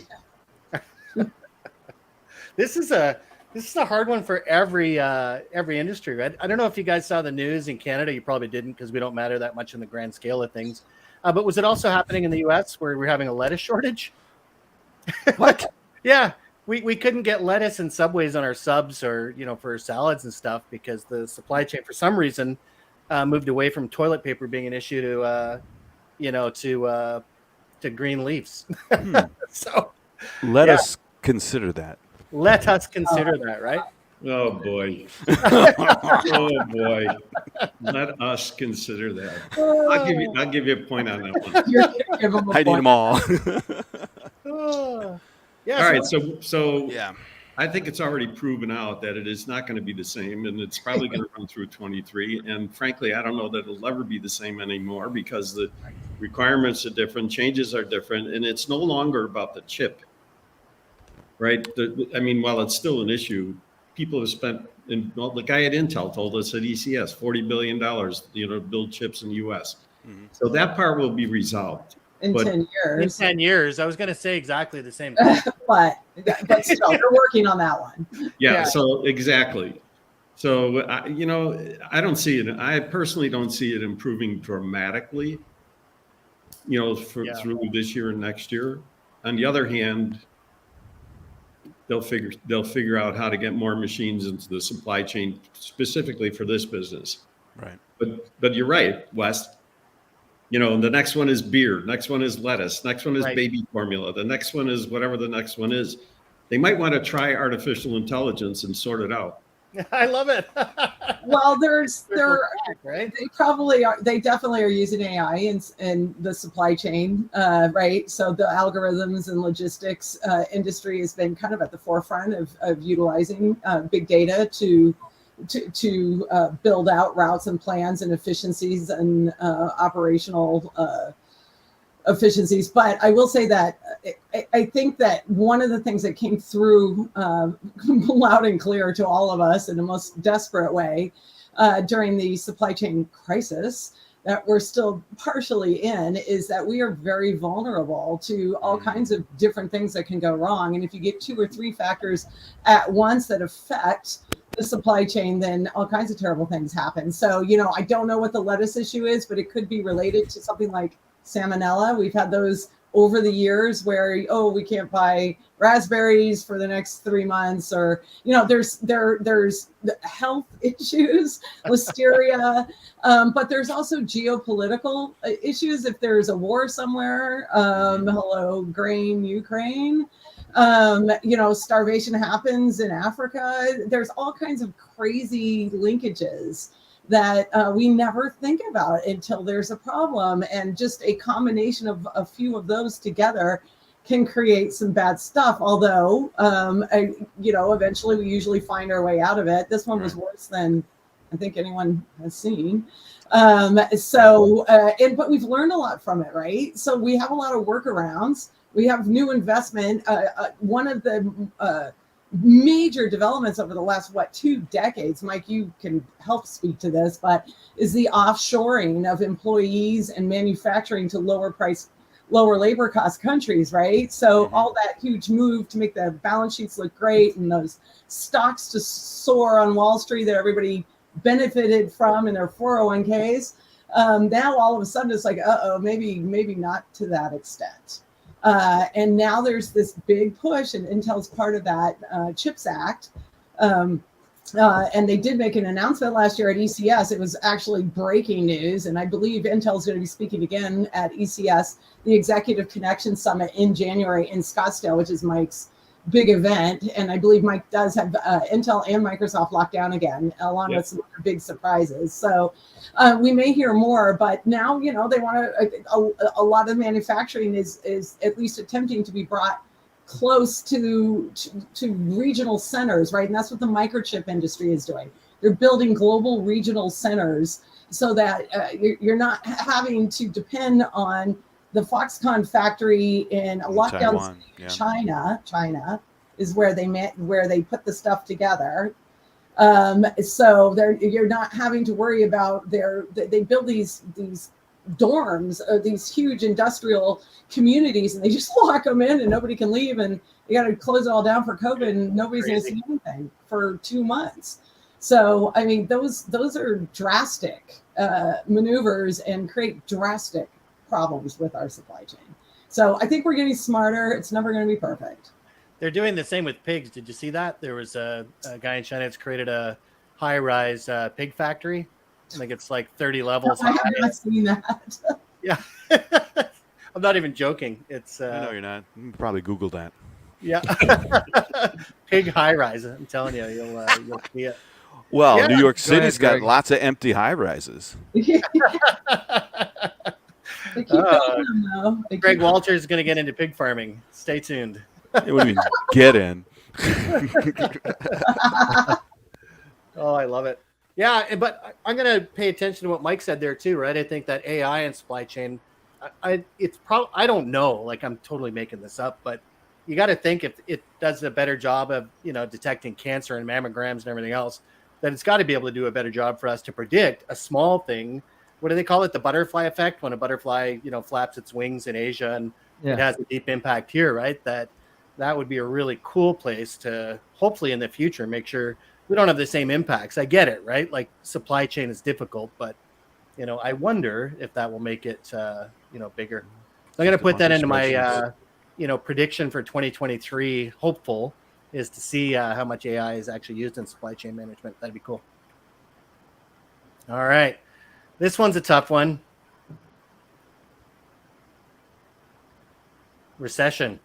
A: This is a This is a hard one for every industry, right? I don't know if you guys saw the news in Canada. You probably didn't because we don't matter that much in the grand scale of things. But was it also happening in the U.S. where we're having a lettuce shortage?
E: What?
A: Yeah, we couldn't get lettuce in Subways on our subs or for salads and stuff because the supply chain for some reason moved away from toilet paper being an issue to to green leaves. So
E: Let
A: yeah.
E: us consider that.
A: Let us consider that, right?
D: Oh boy. Oh boy. Let us consider that. I'll give you a point on that one.
C: You're gonna give them a
E: I need
C: point.
E: them all.
A: Yeah.
D: All right, so
E: Yeah.
D: I think it's already proven out that it is not going to be the same, and it's probably going to run through 23. And frankly, I don't know that it'll ever be the same anymore because the requirements are different, changes are different, and it's no longer about the chip, right? While it's still an issue, people have spent. And the guy at Intel told us at ECS, $40 billion, to build chips in the U.S.
E: Mhm.
D: So that part will be resolved.
C: In
D: But-
C: 10
A: In
C: years.
A: 10 years, I was going to say exactly the same thing.
C: but still, they're working on that one.
D: Yeah. So exactly. So I don't see it. I personally don't see it improving dramatically. Through this year and next year. On the other hand, they'll figure out how to get more machines into the supply chain specifically for this business.
E: Right.
D: But you're right, Wes. The next one is beer. Next one is lettuce. Next one is
A: Right.
D: baby formula. The next one is whatever the next one is. They might want to try artificial intelligence and sort it out.
A: I love it.
C: Well,
A: right?
C: they probably are. They definitely are using AI in the supply chain, right? So the algorithms and logistics industry has been kind of at the forefront of utilizing big data to build out routes and plans and efficiencies and operational efficiencies. But I will say that I think that one of the things that came through loud and clear to all of us in the most desperate way during the supply chain crisis that we're still partially in is that we are very vulnerable to all kinds of different things that can go wrong. And if you get 2 or 3 factors at once that affect the supply chain, then all kinds of terrible things happen. So, I don't know what the lettuce issue is, but it could be related to something like salmonella. We've had those over the years where, we can't buy raspberries for the next 3 months, or, there's the health issues, listeria, but there's also geopolitical issues. If there's a war somewhere, hello, grain, Ukraine, starvation happens in Africa. There's all kinds of crazy linkages that we never think about until there's a problem. And just a combination of a few of those together can create some bad stuff. Although, eventually we usually find our way out of it. This one was worse than I think anyone has seen. But we've learned a lot from it, right? So we have a lot of workarounds. We have new investment. One of the major developments over the last 2 decades, Mike, you can help speak to this, but is the offshoring of employees and manufacturing to lower labor cost countries, right? So all that huge move to make the balance sheets look great and those stocks to soar on Wall Street that everybody benefited from in their 401ks. Now all of a sudden it's like, maybe not to that extent. And now there's this big push, and Intel's part of that CHIPS Act. And they did make an announcement last year at ECS. It was actually breaking news. And I believe Intel's going to be speaking again at ECS, the Executive Connection Summit in January in Scottsdale, which is Mike's big event. And I believe Mike does have Intel and Microsoft locked down again, along with some other big surprises. So we may hear more, but now, they want a lot of manufacturing is at least attempting to be brought close to regional centers, right? And that's what the microchip industry is doing. They're building global regional centers so that you're not having to depend on the Foxconn factory in a lockdown China is where they put the stuff together. So you're not having to worry about they build these dorms, these huge industrial communities, and they just lock them in and nobody can leave, and you got to close it all down for COVID, and nobody's going to see anything for 2 months. So, I mean, those are drastic maneuvers and create drastic problems with our supply chain. So I think we're getting smarter. It's never going to be perfect.
A: They're doing the same with pigs. Did you see that? There was a guy in China that's created a high-rise pig factory. I think it's like 30 levels.
C: I have not seen that.
A: Yeah. I'm not even joking. It's
E: I know you're not. You can probably Google that.
A: Yeah. Pig high-rise. I'm telling you, you'll see it.
E: Well,
A: Yeah.
E: New York City's got
B: Greg.
E: lots of empty high rises.
C: They keep building them, though. They
A: Greg
C: keep-
A: Walters is going to get into pig farming. Stay tuned.
E: It wouldn't even get in.
A: Oh, I love it. Yeah, but I'm going to pay attention to what Mike said there too, right? I think that AI and supply chain, it's probably, I don't know, like I'm totally making this up, but you got to think if it does a better job of, detecting cancer and mammograms and everything else, then it's got to be able to do a better job for us to predict a small thing. What do they call it? The butterfly effect, when a butterfly, flaps its wings in Asia and it has a deep impact here, right? That would be a really cool place to hopefully in the future make sure we don't have the same impacts. I get it, right? Like supply chain is difficult, but I wonder if that will make it bigger. So I'm going to put that into my prediction for 2023. Hopeful is to see how much AI is actually used in supply chain management. That'd be cool. All right, this one's a tough one. Recession.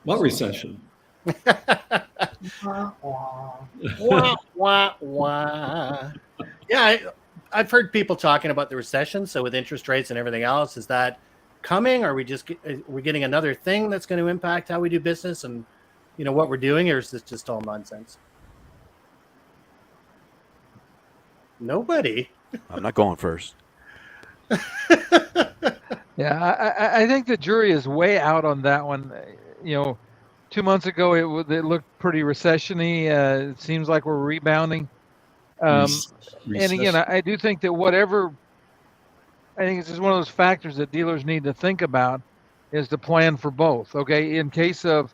D: What recession?
A: Wah, wah, wah. Yeah, I've heard people talking about the recession. So with interest rates and everything else, is that coming? Are we getting another thing that's going to impact how we do business and what we're doing, or is this just all nonsense? Nobody.
E: I'm not going first.
B: Yeah, I think the jury is way out on that one. 2 months ago it looked pretty recession-y. It seems like we're rebounding. And again, I do think that I think it's just one of those factors that dealers need to think about is to plan for both. Okay, in case of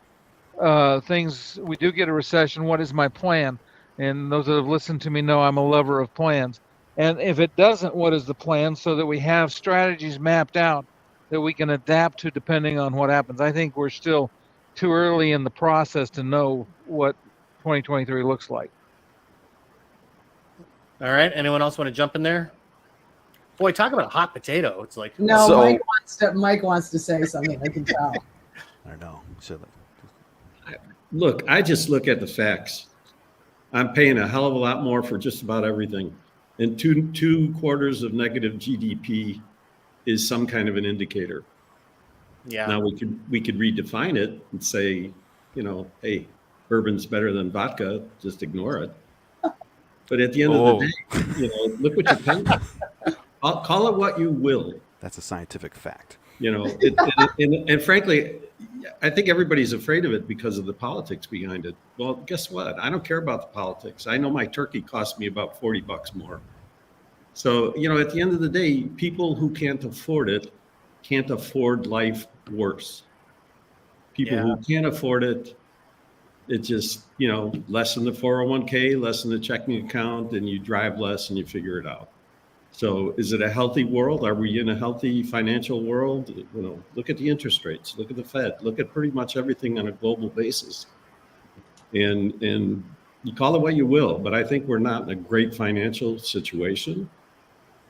B: we do get a recession, what is my plan? And those that have listened to me know I'm a lover of plans. And if it doesn't, what is the plan so that we have strategies mapped out that we can adapt to depending on what happens? I think we're still too early in the process to know what 2023 looks like.
A: All right. Anyone else want to jump in there? Boy, talk about a hot potato. It's like
C: No,
E: So-
C: Mike wants to say something. I can tell.
E: I don't know.
D: Look, I just look at the facts. I'm paying a hell of a lot more for just about everything. And two quarters of negative GDP is some kind of an indicator.
A: Yeah.
D: Now we could redefine it and say, hey, bourbon's better than vodka. Just ignore it. But at the end of the day, look what you're paying. I'll call it what you will.
E: That's a scientific fact.
D: And frankly, I think everybody's afraid of it because of the politics behind it. Well, guess what? I don't care about the politics. I know my turkey cost me about $40 more. So, at the end of the day, people who can't afford it can't afford life worse. People who can't afford it, it just, less in the 401k, less in the checking account, and you drive less and you figure it out. So is it a healthy world? Are we in a healthy financial world? Look at the interest rates, look at the Fed, look at pretty much everything on a global basis. And you call it what you will, but I think we're not in a great financial situation.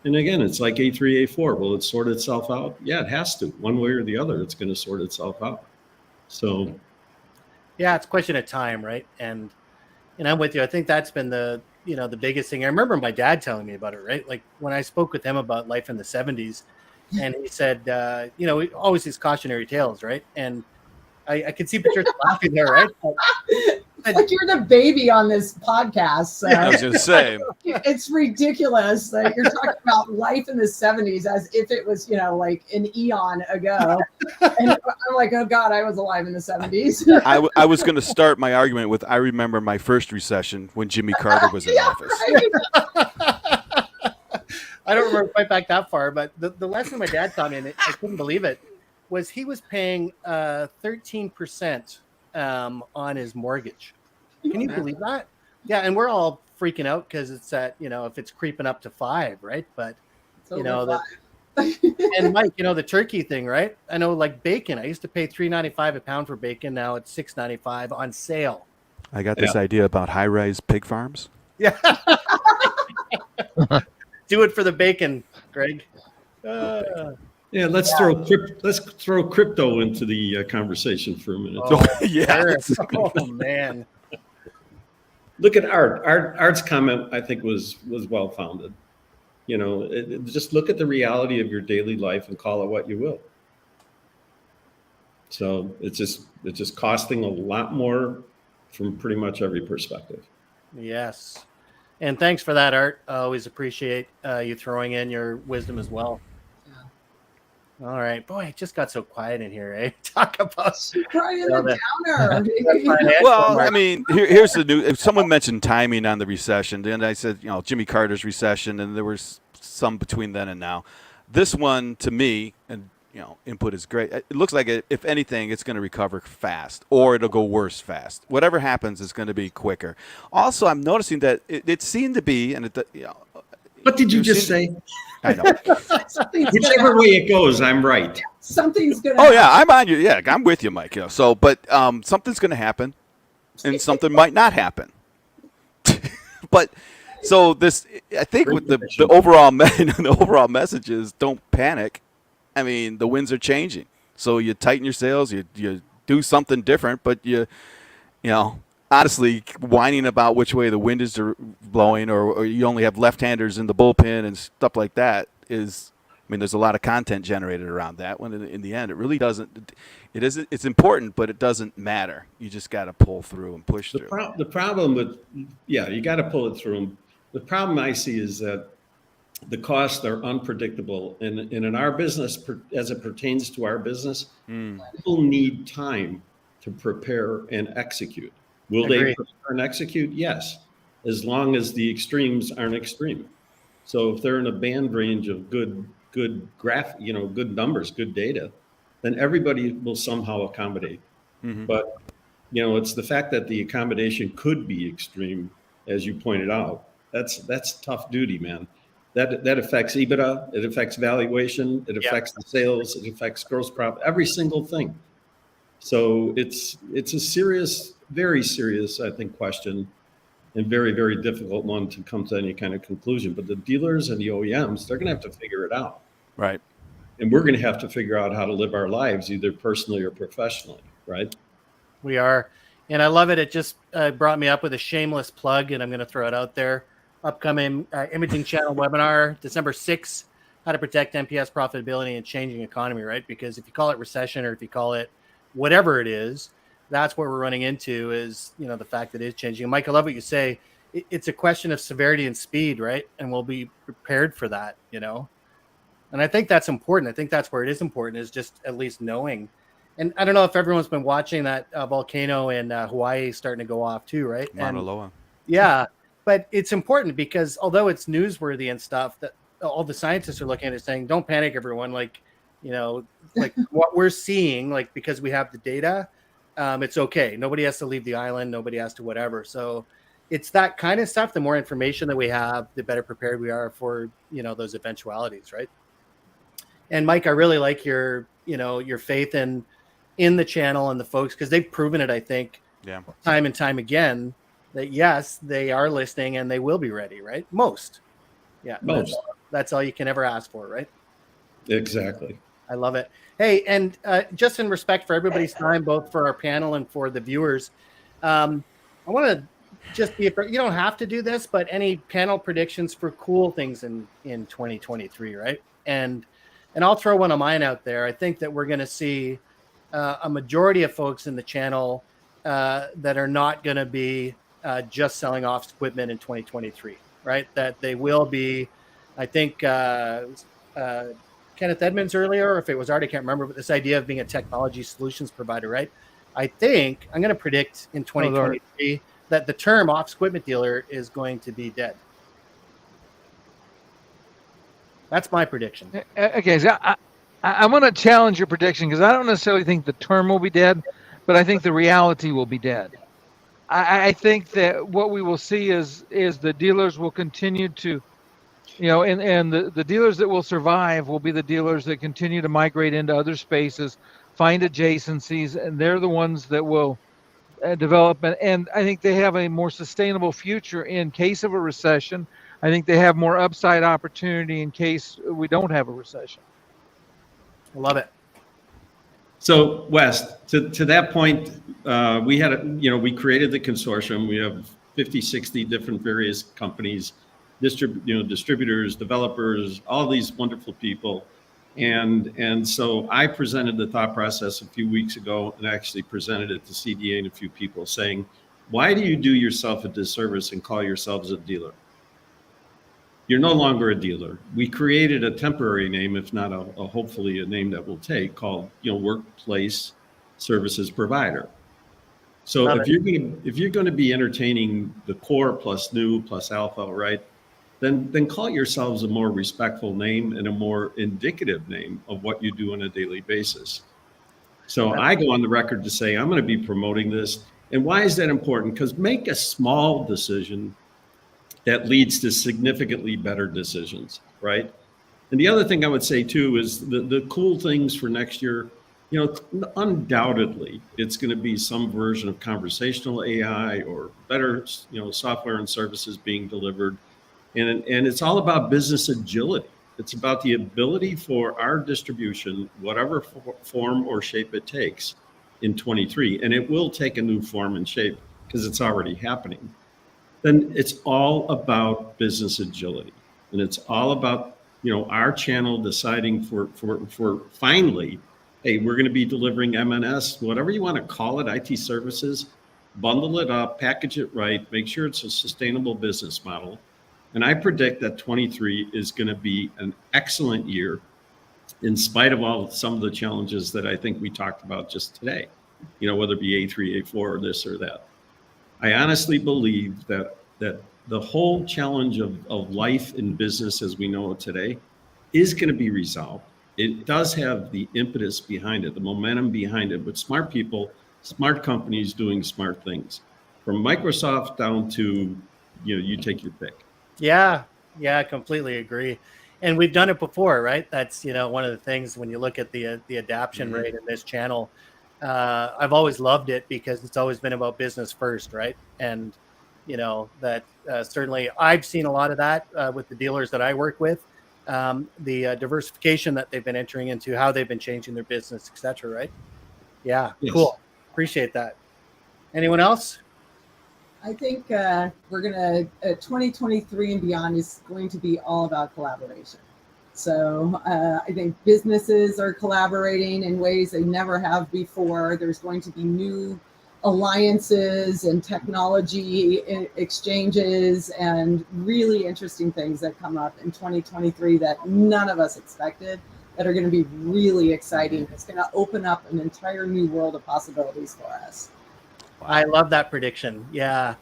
D: And again, it's like A3, A4. Will it sort itself out? Yeah, it has to. One way or the other, it's going to sort itself out. So,
A: yeah, it's a question of time, right? And I'm with you. I think that's been the biggest thing. I remember my dad telling me about it, right? Like when I spoke with him about life in the 70s, and he said, always these cautionary tales, right? And I could see Patricia laughing there, right?
C: It's like you're the baby on this podcast. So.
E: I was going to say.
C: It's ridiculous that you're talking about life in the 70s as if it was, like an eon ago. And I'm like, oh God, I was alive in the 70s.
E: I was going to start my argument with, I remember my first recession when Jimmy Carter was in office.
C: Right.
A: I don't remember quite back that far, but the lesson my dad taught me, and I couldn't believe it, was he was paying 13% on his mortgage. Can you believe that? Yeah, and we're all freaking out because it's at, if it's creeping up to 5, right? But
C: It's over 5.
A: and Mike, the turkey thing, right? I know, like bacon. I used to pay $3.95 a pound for bacon. Now it's $6.95 on sale.
E: I got this idea about high-rise pig farms.
A: Yeah. Do it for the bacon, Greg.
D: Yeah, let's throw crypto into the conversation for a minute.
E: Yeah.
A: Oh man.
D: Look at Art. Art's comment, I think, was well founded. Just look at the reality of your daily life and call it what you will. So it's just costing a lot more from pretty much every perspective.
A: Yes. And thanks for that, Art. I always appreciate you throwing in your wisdom as well. Yeah. All right. Boy, it just got so quiet in here, eh? Talk about
C: crying the downer.
E: Well, I mean, here's the new. Someone mentioned timing on the recession, and I said, Jimmy Carter's recession, and there was some between then and now. This one, to me, and input is great. It looks like if anything, it's going to recover fast, or it'll go worse fast. Whatever happens, it's going to be quicker. Also, I'm noticing that it seemed to be, and
D: what did you just say?
E: I know.
D: Whichever way it goes, I'm right.
C: Something's gonna.
E: Oh yeah, I'm on you. Yeah, I'm with you, Mike. So, but something's going to happen, and something might not happen. But so this, I think, with the overall the overall message is don't panic. I mean, the winds are changing, so you tighten your sails, you do something different, but honestly, whining about which way the wind is blowing, or you only have left-handers in the bullpen and stuff like that is, there's a lot of content generated around that. When in the end, it really doesn't. It's important, but it doesn't matter. You just got to pull through and push through.
D: The problem with, you got to pull it through. The problem I see is that the costs are unpredictable, and in our business, as it pertains to our business, people need time to prepare and execute. Will they prepare and execute? Yes, as long as the extremes aren't extreme. So if they're in a band range of good graph, good numbers, good data, then everybody will somehow accommodate. Mm-hmm. But it's the fact that the accommodation could be extreme, as you pointed out. That's tough duty, man. That affects EBITDA, it affects valuation, it affects the sales, it affects gross profit, every single thing. So it's a serious, very serious, I think, question, and very, very difficult one to come to any kind of conclusion. But the dealers and the OEMs, they're going to have to figure it out.
E: Right.
D: And we're going to have to figure out how to live our lives, either personally or professionally, right?
A: We are. And I love it. It just brought me up with a shameless plug, and I'm going to throw it out there. Upcoming imaging channel webinar, December 6th, how to protect NPS profitability in a changing economy, right? Because if you call it recession, or if you call it whatever it is, that's what we're running into is, the fact that it is changing. And Mike, I love what you say. It's a question of severity and speed, right? And we'll be prepared for that, And I think that's important. I think that's where it is important, is just at least knowing. And I don't know if everyone's been watching that volcano in Hawaii starting to go off too, right?
E: Mauna Loa.
A: Yeah. But it's important because although it's newsworthy and stuff, that all the scientists are looking at it saying, don't panic, everyone. Like what we're seeing, because we have the data, it's okay. Nobody has to leave the island. Nobody has to whatever. So it's that kind of stuff. The more information that we have, the better prepared we are for, those eventualities. Right. And Mike, I really like your faith in the channel and the folks, because they've proven it, I think, time and time again, that yes, they are listening and they will be ready, right? Most. That's all you can ever ask for, right?
D: Exactly.
A: I love it. Hey, and just in respect for everybody's time, both for our panel and for the viewers, I want to just you don't have to do this, but any panel predictions for cool things in 2023, right? And I'll throw one of mine out there. I think that we're going to see a majority of folks in the channel that are not going to be just selling off equipment in 2023, right? That they will be, I think, Kenneth Edmonds earlier, or if it was Art, I can't remember, but this idea of being a technology solutions provider, right? I think I'm going to predict in 2023 that the term off equipment dealer is going to be dead. That's my prediction.
B: Okay, so I'm going to challenge your prediction because I don't necessarily think the term will be dead, but I think the reality will be dead. I think that what we will see is the dealers will continue to, and the dealers that will survive will be the dealers that continue to migrate into other spaces, find adjacencies, and they're the ones that will develop. And I think they have a more sustainable future in case of a recession. I think they have more upside opportunity in case we don't have a recession.
A: I love it.
D: So Wes, to that point, we had, we created the consortium. We have 50, 60 different various companies, distributors, developers, all these wonderful people. And so I presented the thought process a few weeks ago and actually presented it to CDA and a few people saying, why do you do yourself a disservice and call yourselves a dealer? You're no longer a dealer. We created a temporary name, if not a hopefully a name that we'll take, called workplace services provider. So if you're going to be entertaining the core plus new plus alpha, right? Then call yourselves a more respectful name and a more indicative name of what you do on a daily basis. So I go on the record to say I'm going to be promoting this. And why is that important? Because make a small decision that leads to significantly better decisions, right? And the other thing I would say too is the cool things for next year, undoubtedly it's going to be some version of conversational AI or better, software and services being delivered. And it's all about business agility. It's about the ability for our distribution, whatever form or shape it takes in 23, and it will take a new form and shape because it's already happening. Then it's all about business agility. And it's all about, our channel deciding for finally, hey, we're going to be delivering MNS, whatever you want to call it, IT services, bundle it up, package it right, make sure it's a sustainable business model. And I predict that 23 is going to be an excellent year in spite of some of the challenges that I think we talked about just today, whether it be A3, A4, or this or that. I honestly believe that the whole challenge of life in business as we know it today is going to be resolved. It does have the impetus behind it, the momentum behind it, but smart people, smart companies doing smart things. From Microsoft down to, you take your pick.
A: Yeah, I completely agree. And we've done it before, right? That's, one of the things when you look at the adoption rate in this channel. I've always loved it because it's always been about business first, right? And that certainly I've seen a lot of that with the dealers that I work with, the diversification that they've been entering into, how they've been changing their business, etc. Right? Yeah, yes. Cool. Appreciate that. Anyone else?
C: I think we're gonna 2023 and beyond is going to be all about collaboration. So I think businesses are collaborating in ways they never have before. There's going to be new alliances and technology exchanges and really interesting things that come up in 2023 that none of us expected that are going to be really exciting. It's going to open up an entire new world of possibilities for us.
A: I love that prediction. Yeah.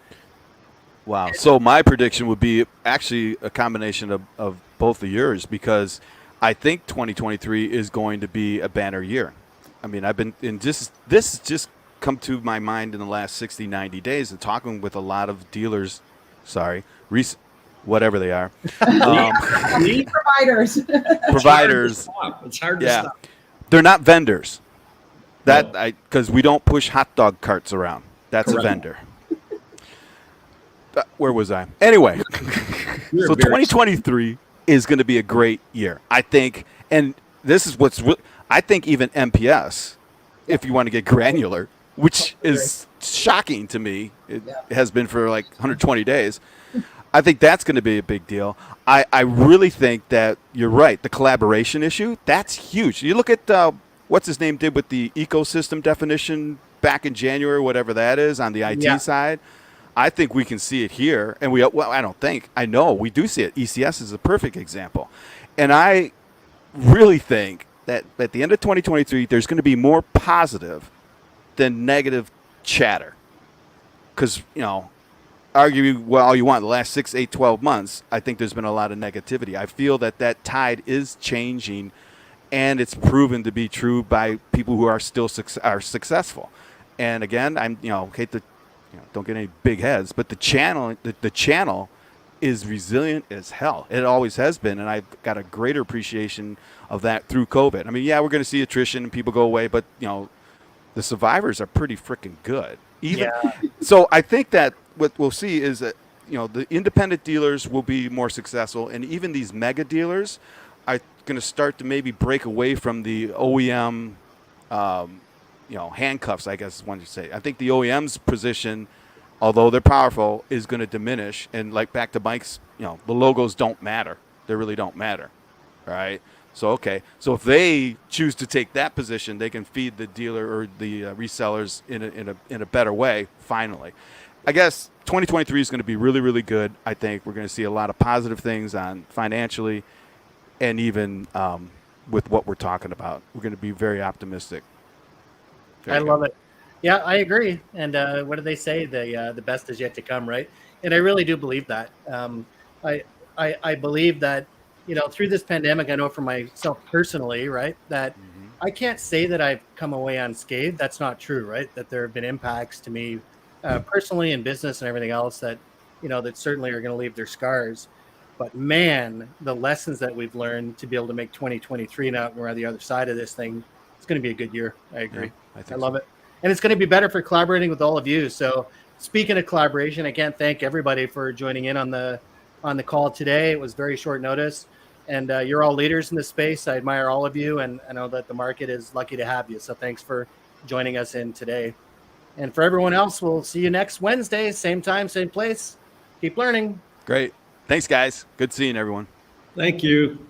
E: Wow. So my prediction would be actually a combination of both of yours because I think 2023 is going to be a banner year. I mean, I've been in this has just come to my mind in the last 60, 90 days and talking with a lot of dealers, whatever they are.
C: Providers.
E: Providers.
D: It's hard to stop.
E: They're not vendors. Because we don't push hot dog carts around. That's Correct. A vendor. Where was I? Anyway, so 2023 is going to be a great year, I think. And this is I think even MPS, if you want to get granular, which is shocking to me, it has been for like 120 days. I think that's going to be a big deal. I really think that you're right. The collaboration issue, that's huge. You look at what's his name did with the ecosystem definition back in January, whatever that is, on the IT side. I think we can see it here. And I know we do see it. ECS is a perfect example. And I really think that at the end of 2023, there's going to be more positive than negative chatter. Because, argue well all you want, the last 6, 8, 12 months, I think there's been a lot of negativity. I feel that tide is changing, and it's proven to be true by people who are still are successful. And again, I'm hate to don't get any big heads, but the channel is resilient as hell. It always has been, and I've got a greater appreciation of that through COVID. I mean, yeah, we're going to see attrition and people go away, but the survivors are pretty freaking good. So I think that what we'll see is that the independent dealers will be more successful, and even these mega dealers are going to start to maybe break away from the OEM handcuffs, I guess one should say. I think the OEM's position, although they're powerful, is going to diminish. And like back to Mike's, the logos don't matter. They really don't matter. All right. So, okay. So if they choose to take that position, they can feed the dealer or the resellers in a better way. Finally, I guess 2023 is going to be really, really good. I think we're going to see a lot of positive things on financially, and even with what we're talking about, we're going to be very optimistic.
A: I love it. Yeah, I agree. And what do they say? The best is yet to come, right? And I really do believe that. I believe that, through this pandemic, I know for myself personally, right, that I can't say that I've come away unscathed. That's not true, right? That there have been impacts to me personally in business and everything else that, that certainly are going to leave their scars. But man, the lessons that we've learned to be able to make 2023 now, we're on the other side of this thing, it's going to be a good year. I agree.
E: Yeah,
A: I love it. And it's going to be better for collaborating with all of you. So speaking of collaboration, I can't thank everybody for joining in on the call today. It was very short notice, and you're all leaders in this space. I admire all of you, and I know that the market is lucky to have you. So thanks for joining us in today. And for everyone else, we'll see you next Wednesday, same time, same place. Keep learning.
E: Great. Thanks, guys. Good seeing everyone.
D: Thank you.